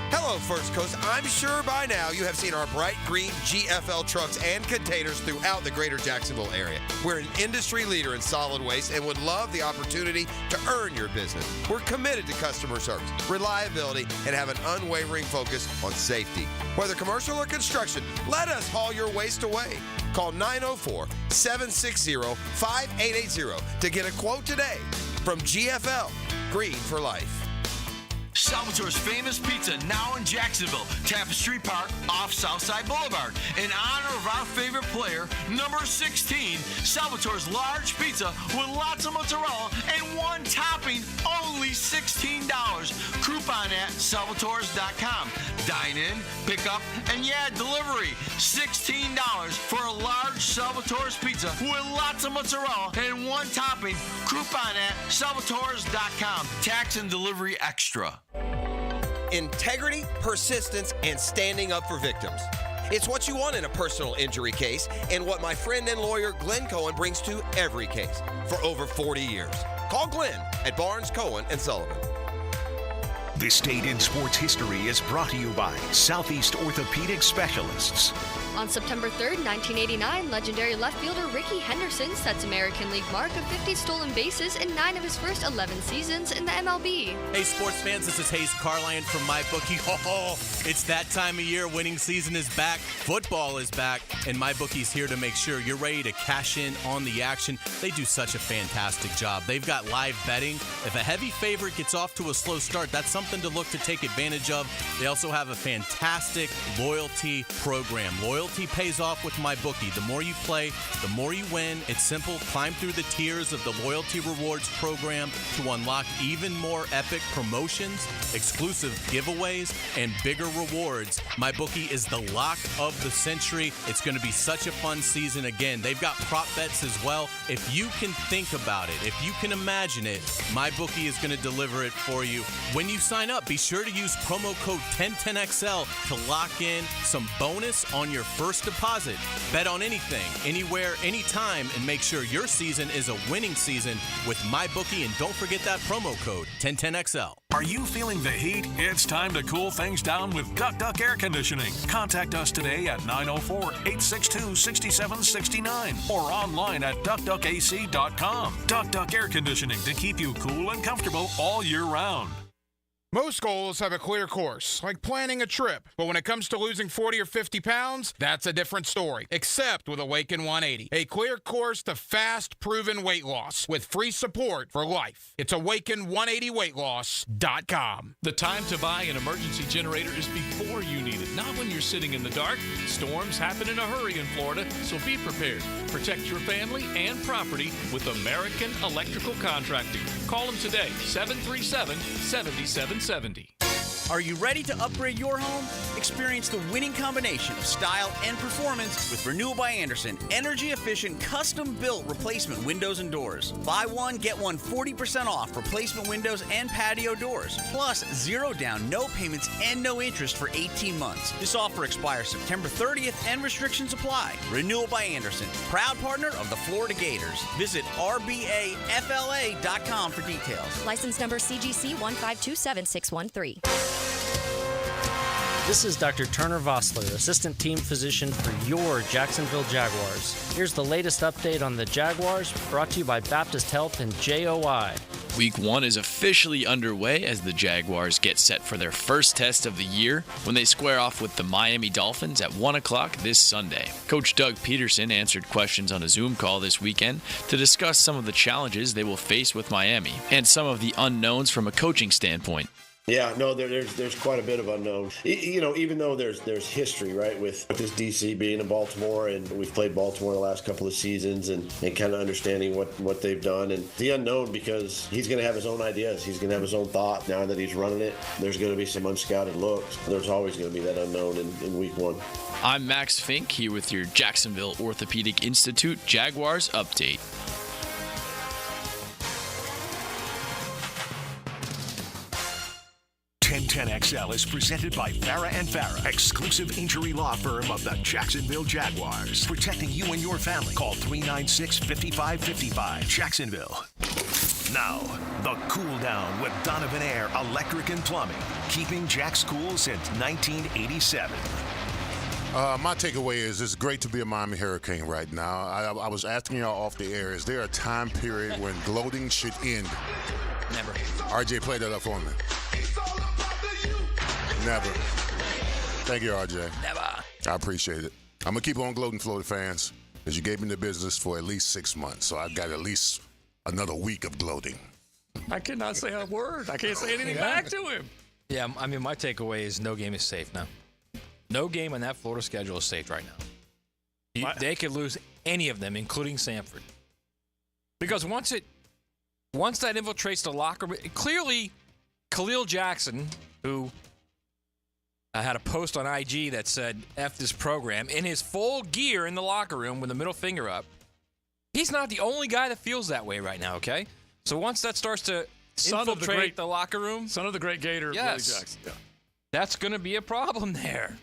Hello, First Coast. I'm sure by now you have seen our bright green GFL trucks and containers throughout the greater Jacksonville area. We're an industry leader in solid waste and would love the opportunity to earn your business. We're committed to customer service, reliability, and have an unwavering focus on safety. Whether commercial or construction, let us haul your waste away. Call 904-760-5880 to get a quote today. From GFL, Green for Life. Salvatore's famous pizza now in Jacksonville, Tapestry Park off Southside Boulevard. In honor of our favorite player, number 16, Salvatore's large pizza with lots of mozzarella and one topping, only $16. Coupon at salvatores.com. Dine in, pick up, and delivery. $16 for a large Salvatore's pizza with lots of mozzarella and one topping. Coupon at salvatores.com. Tax and delivery extra. Integrity, persistence, and standing up for victims. It's what you want in a personal injury case and what my friend and lawyer Glenn Cohen brings to every case for over 40 years. Call Glenn at Barnes, Cohen & Sullivan. This Date in Sports History is brought to you by Southeast Orthopedic Specialists. On September 3rd, 1989, legendary left fielder Rickey Henderson sets American League mark of 50 stolen bases in 9 of his first 11 seasons in the MLB. Hey, sports fans, this is Hayes Carline from MyBookie. It's that time of year. Winning season is back. Football is back. And MyBookie's here to make sure you're ready to cash in on the action. They do such a fantastic job. They've got live betting. If a heavy favorite gets off to a slow start, that's something to look to take advantage of. They also have a fantastic loyalty program. Loyalty pays off with MyBookie. The more you play, the more you win. It's simple. Climb through the tiers of the Loyalty Rewards program to unlock even more epic promotions, exclusive giveaways, and bigger rewards. MyBookie is the lock of the century. It's going to be such a fun season again. They've got prop bets as well. If you can think about it, if you can imagine it, MyBookie is going to deliver it for you. When you sign up, be sure to use promo code 1010XL to lock in some bonus on your first deposit. Bet on anything, anywhere, anytime, and make sure your season is a winning season with MyBookie. And don't forget that promo code 1010XL. Are you feeling the heat? It's time to cool things down with Duck Duck Air Conditioning. Contact us today at 904-862-6769 or online at duckduckac.com. Duck Duck Air Conditioning to keep you cool and comfortable all year round. Most goals have a clear course, like planning a trip. But when it comes to losing 40 or 50 pounds, that's a different story. Except with Awaken 180. A clear course to fast, proven weight loss with free support for life. It's Awaken180weightloss.com. The time to buy an emergency generator is before you need it, not when you're sitting in the dark. Storms happen in a hurry in Florida, so be prepared. Protect your family and property with American Electrical Contracting. Call them today, 737-7770. Are you ready to upgrade your home? Experience the winning combination of style and performance with Renewal by Andersen. Energy-efficient, custom-built replacement windows and doors. Buy one, get one 40% off replacement windows and patio doors. Plus, 0 down, no payments, and no interest for 18 months. This offer expires September 30th and restrictions apply. Renewal by Andersen, proud partner of the Florida Gators. Visit rbafla.com for details. License number CGC 1527613. This is Dr. Turner Vossler, Assistant Team Physician for your Jacksonville Jaguars. Here's the latest update on the Jaguars, brought to you by Baptist Health and JOI. Week 1 is officially underway as the Jaguars get set for their first test of the year when they square off with the Miami Dolphins at 1 o'clock this Sunday. Coach Doug Peterson answered questions on a Zoom call this weekend to discuss some of the challenges they will face with Miami and some of the unknowns from a coaching standpoint. Yeah, no, there's quite a bit of unknown. You know, even though there's history, right, with this DC being in Baltimore, and we've played Baltimore the last couple of seasons, and kind of understanding what they've done, and the unknown, because he's going to have his own ideas, he's going to have his own thought now that he's running it. There's going to be some unscouted looks. There's always going to be that unknown in week 1. I'm Max Fink here with your Jacksonville Orthopedic Institute Jaguars update. XL is presented by Farah & Farah, exclusive injury law firm of the Jacksonville Jaguars. Protecting you and your family. Call 396-5555. Jacksonville. Now, the Cool Down with Donovan Air Electric and Plumbing. Keeping Jack's cool since 1987. My takeaway is it's great to be a Miami Hurricane right now. I was asking y'all off the air, is there a time period when gloating should end? Never. RJ, play that up for me. Never. Thank you, RJ. Never. I appreciate it. I'm going to keep on gloating, Florida fans, because you gave me the business for at least 6 months, so I've got at least another week of gloating. I cannot say a word. I can't say anything back to him. Yeah, I mean, my takeaway is no game is safe now. No game on that Florida schedule is safe right now. They could lose any of them, including Samford. Because once that infiltrates the locker room, clearly Khalil Jackson, who had a post on IG that said, F this program, in his full gear in the locker room with the middle finger up. He's not the only guy that feels that way right now, okay? So once that starts to infiltrate the locker room. Son of the great Gator, yes, Willie Jackson. Yeah. That's going to be a problem there.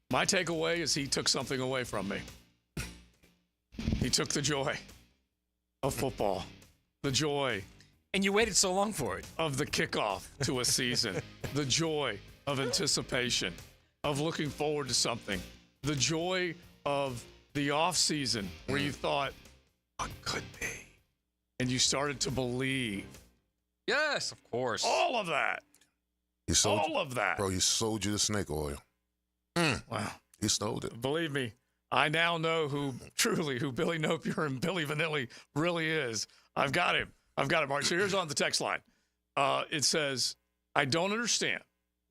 My takeaway is he took something away from me. He took the joy of football. The joy. And you waited so long for it. Of the kickoff to a season. The joy of anticipation, of looking forward to something. The joy of the off season where you thought, what could be? And you started to believe. Yes, of course. All of that. All of that. Bro, he sold you the snake oil. Wow. He stole it. Believe me, I now know who Billy Napier and Billy Vanilli really is. I've got him. All right, so here's on the text line. It says, I don't understand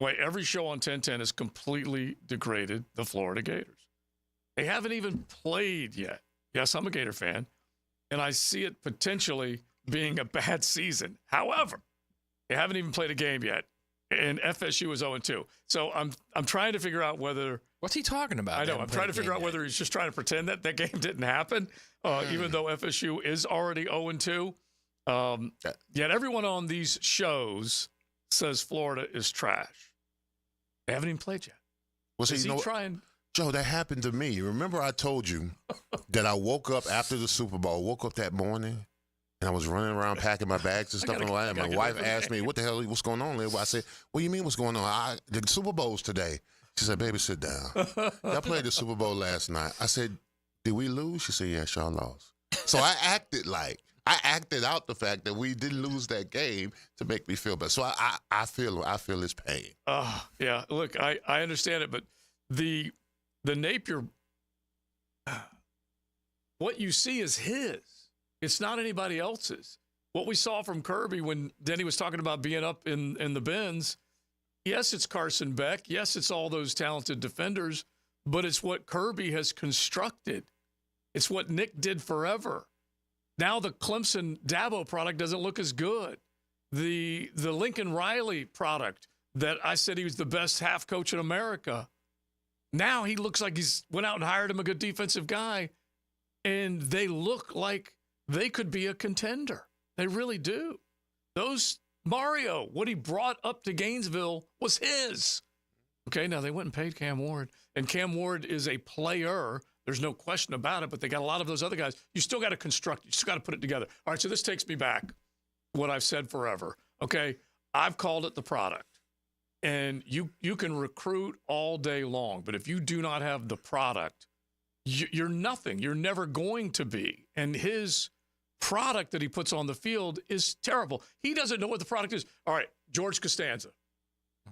why every show on 1010 has completely degraded the Florida Gators. They haven't even played yet. Yes, I'm a Gator fan, and I see it potentially being a bad season. However, they haven't even played a game yet, and FSU is 0-2. So I'm trying to figure out whether – what's he talking about? I know. I'm trying to figure out whether he's just trying to pretend that game didn't happen, even though FSU is already 0-2. Yet everyone on these shows says Florida is trash. They haven't even played yet. Well, is he trying? Joe, that happened to me. Remember I told you that I woke up after the Super Bowl, woke up that morning, and I was running around packing my bags and stuff. My wife asked me, what's going on, Liv? I said, what do you mean what's going on? The Super Bowl's today. She said, baby, sit down. I played the Super Bowl last night. I said, did we lose? She said, yeah, y'all lost. So I acted out the fact that we didn't lose that game to make me feel better. So I feel his pain. Yeah. Look, I understand it, but the Napier, what you see is his. It's not anybody else's. What we saw from Kirby when Denny was talking about being up in the bins, yes, it's Carson Beck. Yes, it's all those talented defenders, but it's what Kirby has constructed. It's what Nick did forever. Now the Clemson Dabo product doesn't look as good. The Lincoln Riley product that I said he was the best half coach in America, now he looks like he's went out and hired him a good defensive guy, and they look like they could be a contender. They really do. Those Mario, what he brought up to Gainesville was his. Okay, now they went and paid Cam Ward, and Cam Ward is a player. There's no question about it, but they got a lot of those other guys. You still got to construct. You still got to put it together. All right, so this takes me back to what I've said forever. Okay, I've called it the product. And you can recruit all day long, but if you do not have the product, you're nothing. You're never going to be. And his product that he puts on the field is terrible. He doesn't know what the product is. All right, George Costanza.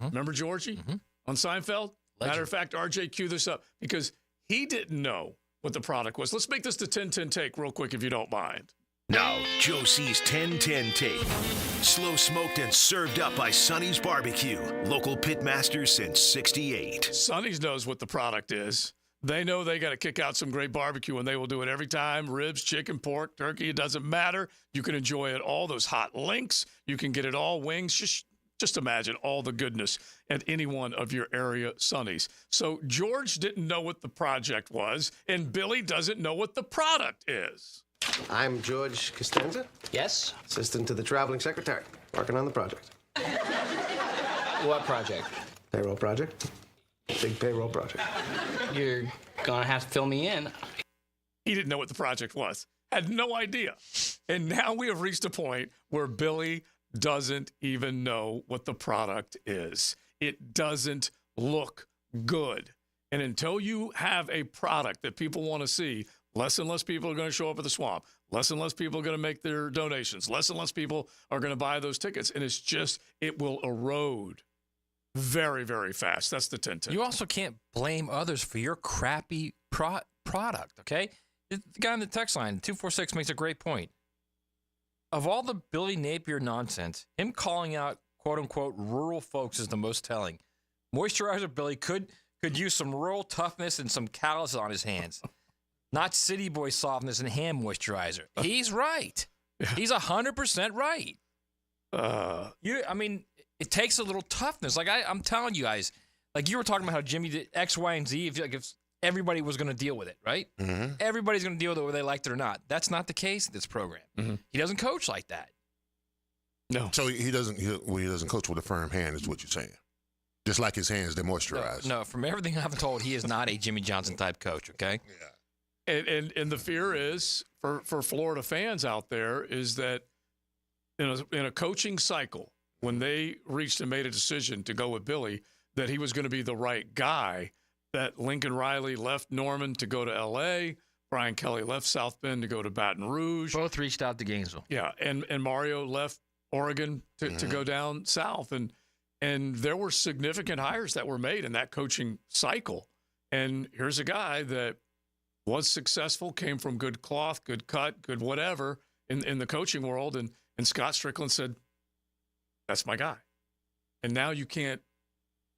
Remember Georgie on Seinfeld? Matter of fact, RJ, cue this up because he didn't know what the product was. Let's make this the 10-10 take real quick if you don't mind. Now, Joe C's 10-10 take. Slow smoked and served up by Sonny's Barbecue. Local pit masters since 68. Sonny's knows what the product is. They know they got to kick out some great barbecue, and they will do it every time. Ribs, chicken, pork, turkey, it doesn't matter. You can enjoy it all. Those hot links, you can get it all. Wings, just imagine all the goodness at any one of your area Sonny's. So George didn't know what the project was, and Billy doesn't know what the product is. I'm George Costanza. Yes? Assistant to the traveling secretary, working on the project. What project? Payroll project. Big payroll project. You're gonna have to fill me in. He didn't know what the project was. Had no idea. And now we have reached a point where Billy doesn't even know what the product is. It doesn't look good. And until you have a product that people want to see, less and less people are going to show up at the Swamp. Less and less people are going to make their donations. Less and less people are going to buy those tickets. And it's just, it will erode very, very fast. That's the 10-10. You also can't blame others for your crappy product, okay? The guy on the text line, 246, makes a great point. Of all the Billy Napier nonsense, him calling out, quote-unquote, rural folks is the most telling. Moisturizer Billy could use some rural toughness and some callus on his hands. Not city boy softness and hand moisturizer. He's right. He's 100% right. It takes a little toughness. Like I'm telling you guys, like you were talking about how Jimmy did X, Y, and Z. If everybody was going to deal with it, right? Mm-hmm. Everybody's going to deal with it whether they liked it or not. That's not the case in this program. Mm-hmm. He doesn't coach like that. No. So he doesn't coach with a firm hand, is what you're saying. Just like his hands, they're moisturized. No, from everything I've been told, he is not a Jimmy Johnson type coach. Okay. Yeah. And the fear is for Florida fans out there is that in a coaching cycle, when they reached and made a decision to go with Billy, that he was going to be the right guy, that Lincoln Riley left Norman to go to L.A., Brian Kelly left South Bend to go to Baton Rouge. Both reached out to Gainesville. Yeah, and Mario left Oregon to go down south. And there were significant hires that were made in that coaching cycle. And here's a guy that was successful, came from good cloth, good cut, good whatever in the coaching world. And Scott Strickland said, that's my guy. And now you can't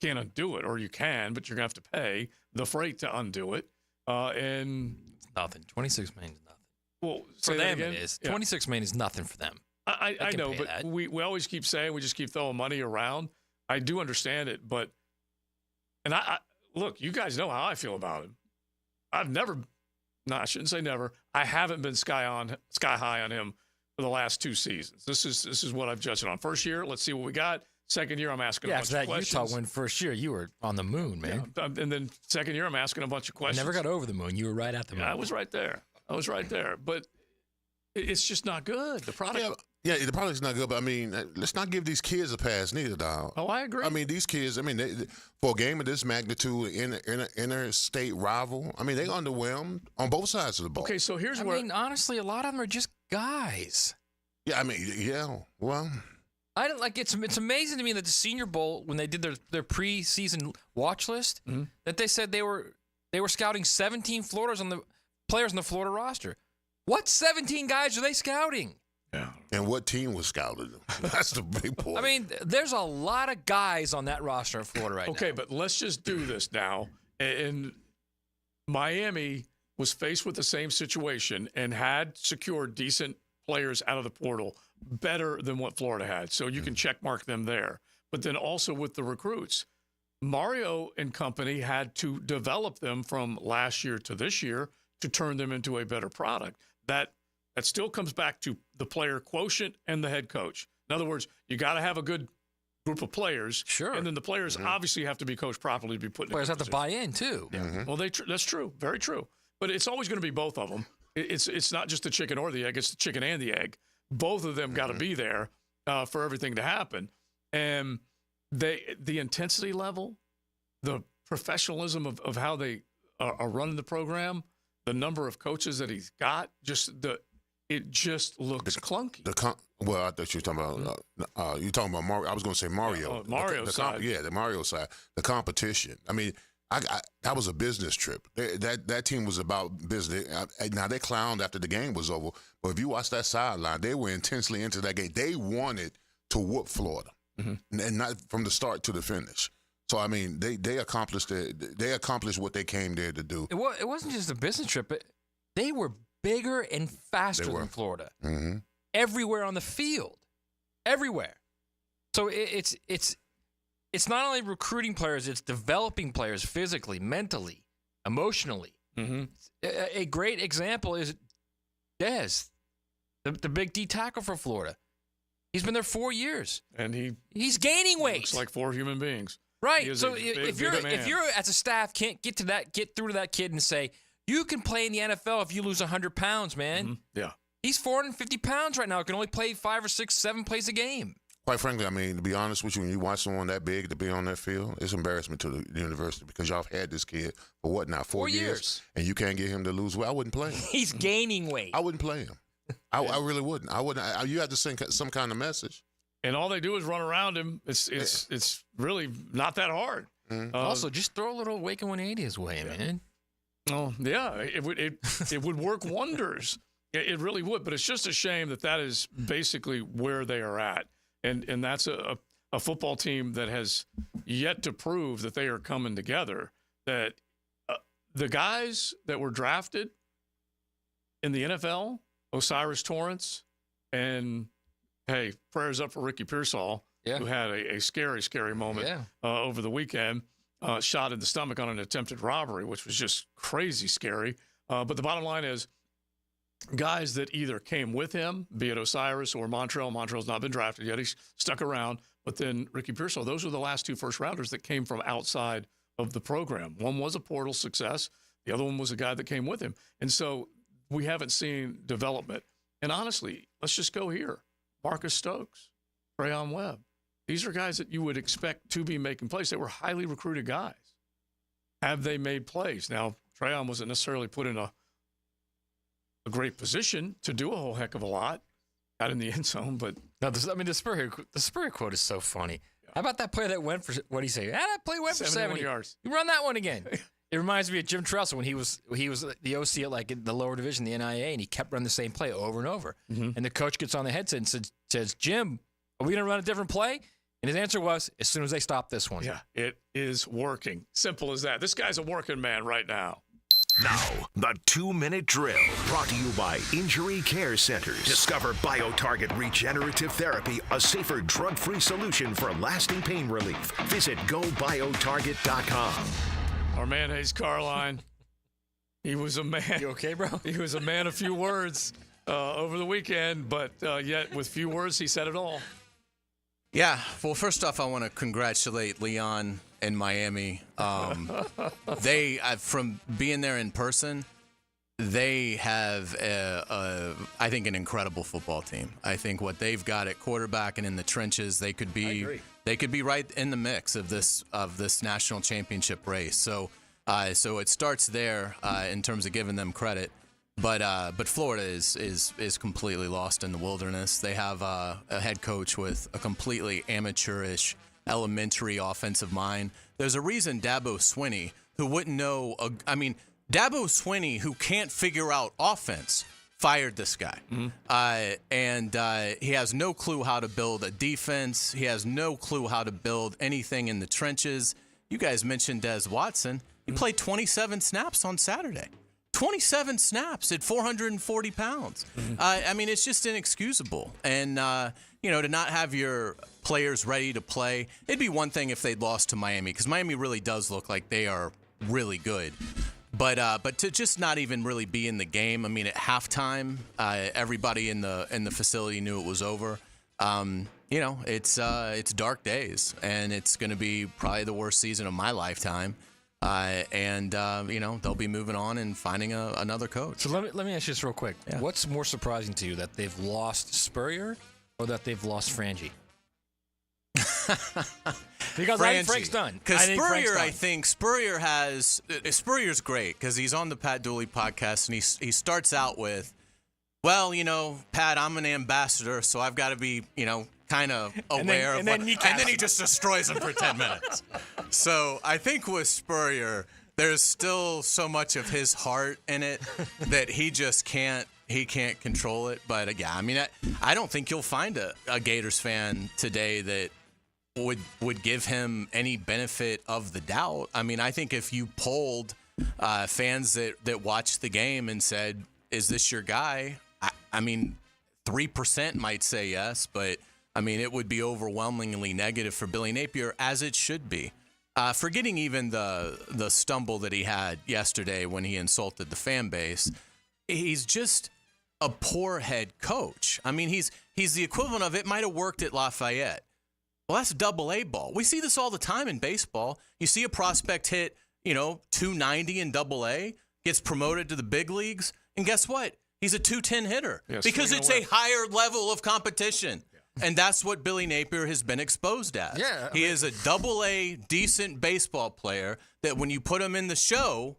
undo it, or you can, but you're going to have to pay the freight to undo it. And it's nothing. $26 million is nothing. Well, for them it is. Yeah. $26 million is nothing for them. I know, but we always keep saying we just keep throwing money around. I do understand it, but I look, you guys know how I feel about him. I've never, I shouldn't say never. I haven't been sky high on him for the last 2 seasons. This is what I've judged it on. First year, let's see what we got. Second year, I'm asking a bunch of questions. Utah win first year, you were on the moon, man. Yeah, and then second year, I'm asking a bunch of questions. I never got over the moon. You were right at the moon. I was right there. But it's just not good. The product. Yeah, the product's not good, but I mean, let's not give these kids a pass neither, dog. Oh, I agree. I mean, these kids, they, for a game of this magnitude, interstate rival, I mean, they underwhelmed on both sides of the ball. Okay, so here's where... I mean, honestly, a lot of them are just guys. Yeah, I mean, yeah, well... It's amazing to me that the Senior Bowl, when they did their preseason watch list, that they said they were scouting 17 players on the Florida roster. What 17 guys are they scouting? Yeah. And what team was scouted? That's the big point. I mean, there's a lot of guys on that roster in Florida right now. Okay, but let's just do this now. And Miami was faced with the same situation and had secured decent players out of the portal better than what Florida had. So you can check mark them there. But then also with the recruits, Mario and company had to develop them from last year to this year to turn them into a better product. That still comes back to the player quotient and the head coach. In other words, you got to have a good group of players. Sure. And then the players obviously have to be coached properly to be put in players have to buy in too. Yeah. Well, that's true. Very true. But it's always going to be both of them. It's not just the chicken or the egg. It's the chicken and the egg. Both of them got to be there for everything to happen. And the intensity level, the professionalism of how they are running the program, the number of coaches that he's got, it just looks clunky. Well, I thought you were talking about Mario. I was going to say Mario. Mario side. The Mario side. The competition. I mean, that was a business trip. That team was about business. Now, they clowned after the game was over, but if you watch that sideline, they were intensely into that game. They wanted to whoop Florida, and not from the start to the finish. So, I mean, they accomplished what they came there to do. It wasn't just a business trip. They were bigger and faster than Florida. Mm-hmm. Everywhere on the field. Everywhere. So it's not only recruiting players, it's developing players physically, mentally, emotionally. Mm-hmm. A great example is Dez, the big D tackle for Florida. He's been there 4 years. And he's gaining weight. Looks like 4 human beings. Right. So if you're as a staff can't get through to that kid and say, you can play in the NFL if you lose 100 pounds, man. Mm-hmm. Yeah. He's 450 pounds right now. Can only play 5 or 6, 7 plays a game. Quite frankly, I mean, to be honest with you, when you watch someone that big to be on that field, it's embarrassment to the university because y'all have had this kid for what now, 4 years? And you can't get him to lose weight. I wouldn't play him. He's gaining weight. I wouldn't play him. I really wouldn't. I wouldn't. You have to send some kind of message. And all they do is run around him. It's really not that hard. Mm-hmm. Also, just throw a little Waco 180 his way, man. Oh, yeah. It would work wonders. It really would. But it's just a shame that is basically where they are at. And that's a football team that has yet to prove that they are coming together, that the guys that were drafted in the NFL, Osiris Torrance, and, hey, prayers up for Ricky Pearsall, who had a scary, scary moment over the weekend, shot in the stomach on an attempted robbery, which was just crazy scary. But the bottom line is, guys that either came with him, be it Osiris or Montrell. Montrell's not been drafted yet. He's stuck around. But then Ricky Pearsall, those were the last 2 first-rounders that came from outside of the program. One was a portal success. The other one was a guy that came with him. And so we haven't seen development. And honestly, let's just go here. Marcus Stokes, Trayon Webb. These are guys that you would expect to be making plays. They were highly recruited guys. Have they made plays? Now, Trayon wasn't necessarily put in a great position to do a whole heck of a lot out in the end zone, but the Spurrier quote is so funny. How about that play that went for what do you say? That play went for 70 yards. You run that one again. It reminds me of Jim Tressel when he was the OC at like the lower division, the NIA, and he kept running the same play over and over. Mm-hmm. And the coach gets on the headset and says, "Jim, are we going to run a different play?" And his answer was, "As soon as they stop this one." Yeah, it is working. Simple as that. This guy's a working man right now. Now, the 2-minute drill, brought to you by Injury Care Centers. Discover BioTarget Regenerative Therapy, a safer drug-free solution for lasting pain relief. Visit GoBioTarget.com. Our man Hayes Carline, he was a man. You okay, bro? He was a man of few words over the weekend, but yet with few words, he said it all. Yeah, well, first off, I want to congratulate Leon and Miami. They, from being there in person, they have, I think, an incredible football team. I think what they've got at quarterback and in the trenches, they could be right in the mix of this national championship race. So it starts there in terms of giving them credit. But Florida is completely lost in the wilderness. They have a head coach with a completely amateurish, elementary offensive mind. There's a reason Dabo Swinney, who wouldn't know, Dabo Swinney, who can't figure out offense, fired this guy. Mm-hmm. And he has no clue how to build a defense. He has no clue how to build anything in the trenches. You guys mentioned Des Watson. He played 27 snaps on Saturday. 27 snaps at 440 pounds. Mm-hmm. It's just inexcusable. And, to not have your players ready to play, it'd be one thing if they'd lost to Miami, because Miami really does look like they are really good. But to just not even really be in the game, at halftime, everybody in the facility knew it was over. It's dark days, and it's going to be probably the worst season of my lifetime. They'll be moving on and finding another coach. So let me ask you this real quick. Yeah. What's more surprising to you, that they've lost Spurrier or that they've lost Frangie? Because I think Frank's done. Because Spurrier's great because he's on the Pat Dooley podcast and he starts out with, well, Pat, I'm an ambassador, so I've got to be, kind of aware of what. And then he just destroys him for 10 minutes. So I think with Spurrier, there's still so much of his heart in it that he just can't control it. But yeah, I mean, I don't think you'll find a Gators fan today that would give him any benefit of the doubt. I mean, I think if you polled fans that watched the game and said, is this your guy? I mean, 3% might say yes, but I mean, it would be overwhelmingly negative for Billy Napier, as it should be. Forgetting even the stumble that he had yesterday when he insulted the fan base, he's just a poor head coach. I mean, he's the equivalent of, it might have worked at Lafayette. Well, that's AA ball. We see this all the time in baseball. You see a prospect hit, 290 in AA, gets promoted to the big leagues, and guess what? He's a 210 hitter because it's a higher level of competition. And that's what Billy Napier has been exposed as. Yeah, he is a AA decent baseball player that when you put him in the show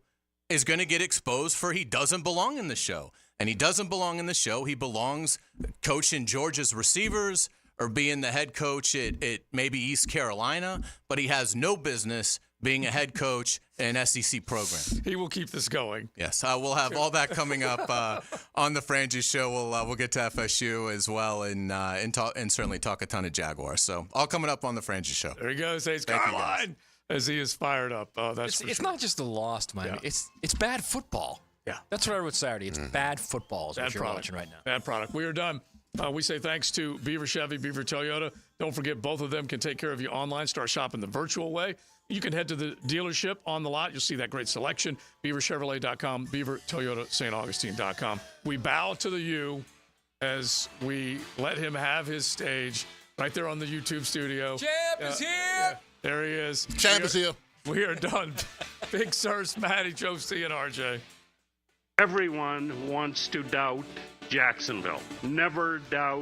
is going to get exposed for he doesn't belong in the show. And he doesn't belong in the show. He belongs coaching Georgia's receivers or being the head coach at maybe East Carolina, but he has no business being a head coach in an SEC program. He will keep this going. Yes, we'll have all that coming up on the Frangie Show. We'll get to FSU as well and certainly talk a ton of Jaguars. So all coming up on the Frangie Show. There he goes, Hayes Carline, as he is fired up. Oh, it's not just a loss, Miami. Yeah. It's bad football. Yeah, that's what I wrote Saturday. It's bad football is what you're watching right now. Bad product. We are done. We say thanks to Beaver Chevy, Beaver Toyota. Don't forget, both of them can take care of you online. Start shopping the virtual way. You can head to the dealership on the lot. You'll see that great selection. BeaverChevrolet.com, BeaverToyotaSt.Augustine.com. We bow to the U as we let him have his stage right there on the YouTube studio. Champ is here. Yeah, there he is. Champ is here. We are done. Big Sirs, Matty, Joe C, and RJ. Everyone wants to doubt Jacksonville. Never doubt